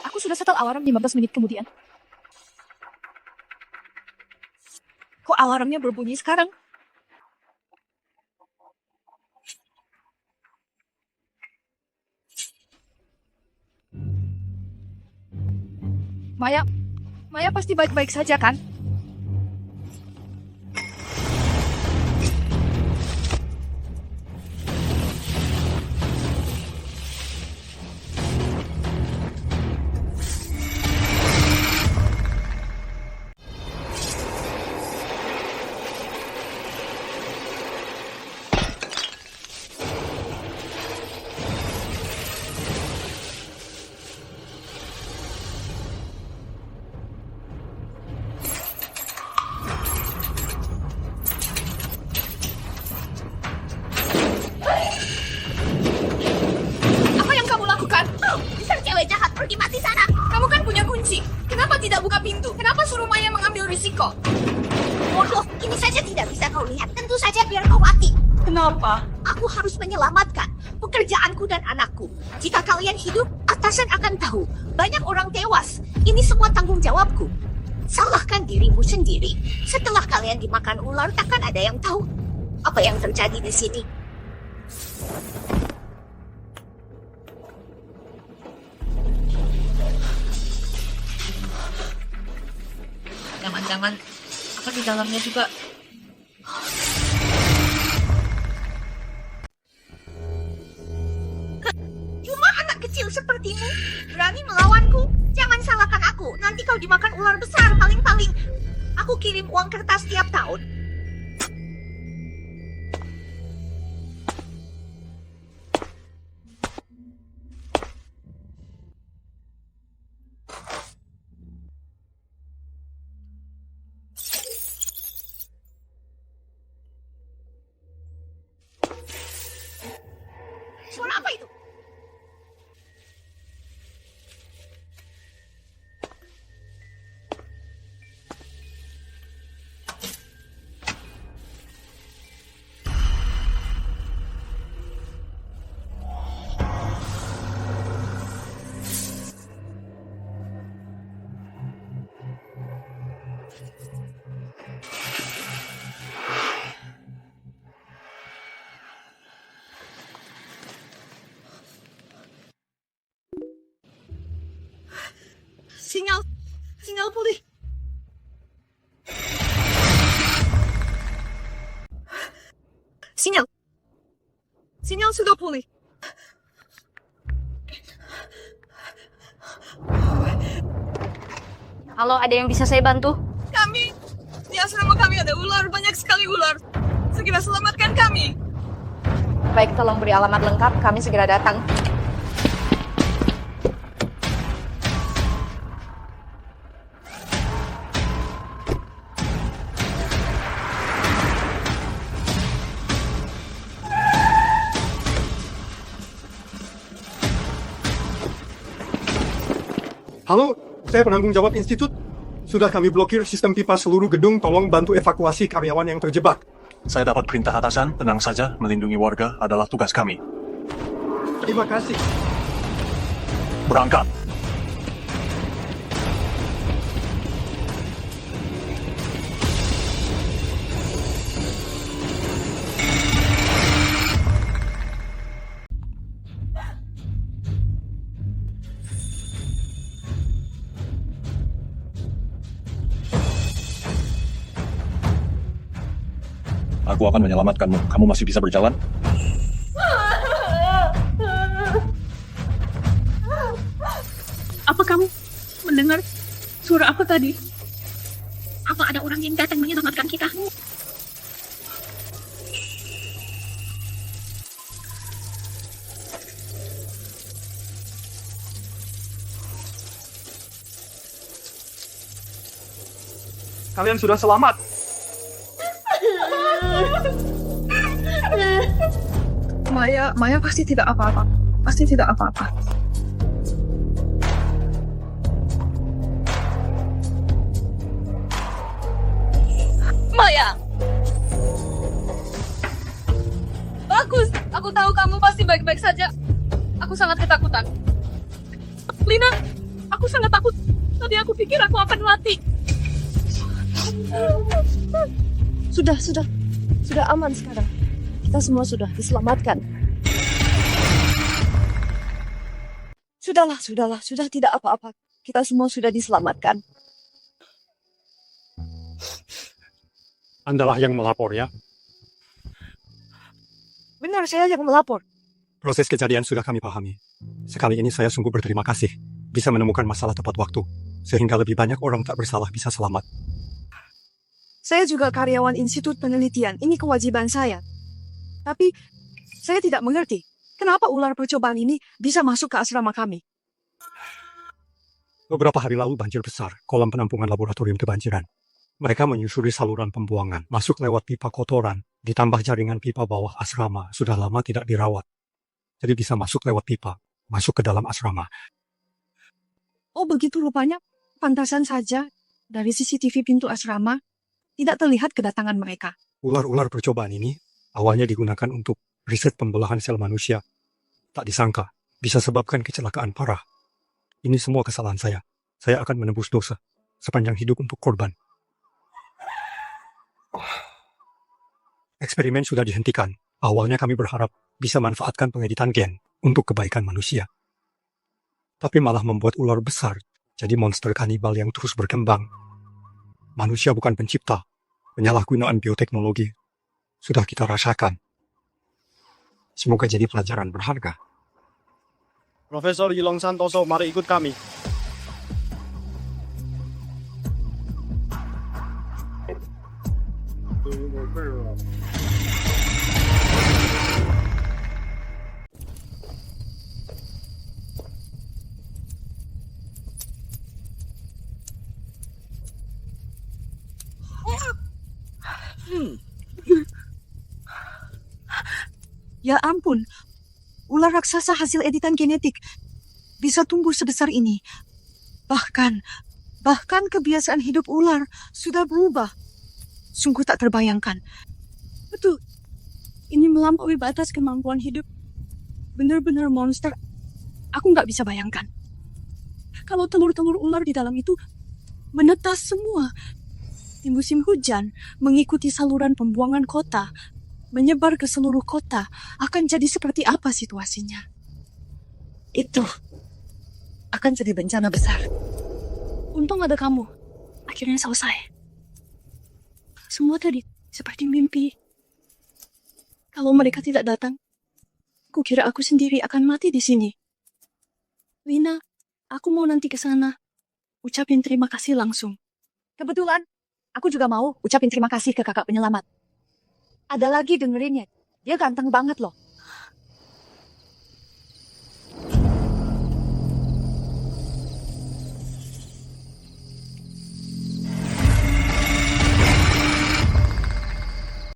Aku sudah setel alarm 15 menit kemudian. Kok alarmnya berbunyi sekarang? Maya pasti baik-baik saja kan? Apa yang kamu lakukan? Dasar cewek jahat, pergi mati sana. Kamu kan punya kunci. Kenapa tidak buka pintu? Kenapa suruh Maya mengambil risiko? Bodoh, ini saja tidak bisa kau lihat. Tentu saja biar kau mati. Kenapa? Aku harus menyelamatkan pekerjaanku dan anakku. Jika kalian hidup, atasan akan tahu. Banyak orang tewas. Ini semua tanggung jawabku. Salahkan dirimu sendiri. Setelah kalian dimakan ular, takkan ada yang tahu apa yang terjadi di sini. Jangan-jangan apa di dalamnya juga. Cuma anak kecil sepertimu berani melawanku. Jangan salahkan aku. Nanti kau dimakan ular besar paling-paling. Aku kirim uang kertas tiap tahun. Suara apa itu? Sinyal pulih. Sinyal. Sinyal sudah pulih. Halo, ada yang bisa saya bantu? Kami, di asrama kami ada ular, banyak sekali ular. Segera selamatkan kami. Baik, tolong beri alamat lengkap, kami segera datang. Halo, saya penanggung jawab institut. Sudah kami blokir sistem pipa seluruh gedung, tolong bantu evakuasi karyawan yang terjebak. Saya dapat perintah atasan, tenang saja, melindungi warga adalah tugas kami. Terima kasih. Berangkat. Aku akan menyelamatkanmu. Kamu masih bisa berjalan? Apa kamu mendengar suara apa tadi? Apa ada orang yang datang menyelamatkan kita? Kalian sudah selamat. Maya pasti tidak apa-apa. Pasti tidak apa-apa. Maya! Bagus! Aku tahu kamu pasti baik-baik saja. Aku sangat ketakutan. Lina, aku sangat takut. Tadi aku pikir aku akan mati. Sudah aman sekarang. Kita semua sudah diselamatkan. Sudah tidak apa-apa. Kita semua sudah diselamatkan. Andalah yang melapor ya. Benar, saya yang melapor. Proses kejadian sudah kami pahami. Sekali ini saya sungguh berterima kasih. Bisa menemukan masalah tepat waktu. Sehingga lebih banyak orang tak bersalah bisa selamat. Saya juga karyawan Institut Penelitian. Ini kewajiban saya. Tapi saya tidak mengerti kenapa ular percobaan ini bisa masuk ke asrama kami. Beberapa hari lalu banjir besar, kolam penampungan laboratorium kebanjiran. Mereka menyusuri saluran pembuangan, masuk lewat pipa kotoran, ditambah jaringan pipa bawah asrama, sudah lama tidak dirawat. Jadi bisa masuk lewat pipa, masuk ke dalam asrama. Oh begitu rupanya, pantasan saja dari CCTV pintu asrama tidak terlihat kedatangan mereka. Ular-ular percobaan ini awalnya digunakan untuk riset pembelahan sel manusia. Tak disangka, bisa sebabkan kecelakaan parah. Ini semua kesalahan saya. Saya akan menebus dosa sepanjang hidup untuk korban. Eksperimen sudah dihentikan. Awalnya kami berharap bisa manfaatkan pengeditan gen untuk kebaikan manusia. Tapi malah membuat ular besar jadi monster kanibal yang terus berkembang. Manusia bukan pencipta. Penyalahgunaan bioteknologi sudah kita rasakan. Semoga jadi pelajaran berharga. Profesor Yilong Santoso, mari ikut kami. Ya ampun, ular raksasa hasil editan genetik bisa tumbuh sebesar ini. Bahkan kebiasaan hidup ular sudah berubah. Sungguh tak terbayangkan. Betul, ini melampaui batas kemampuan hidup. Benar-benar monster. Aku nggak bisa bayangkan. Kalau telur-telur ular di dalam itu menetas semua. Di musim hujan, mengikuti saluran pembuangan kota, menyebar ke seluruh kota, akan jadi seperti apa situasinya? Itu akan jadi bencana besar. Untung ada kamu. Akhirnya selesai. Semua tadi seperti mimpi. Kalau mereka tidak datang, kukira aku sendiri akan mati di sini. Lina, aku mau nanti ke sana. Ucapin terima kasih langsung. Kebetulan, aku juga mau ucapin terima kasih ke kakak penyelamat. Ada lagi dengerin ya, dia ganteng banget loh.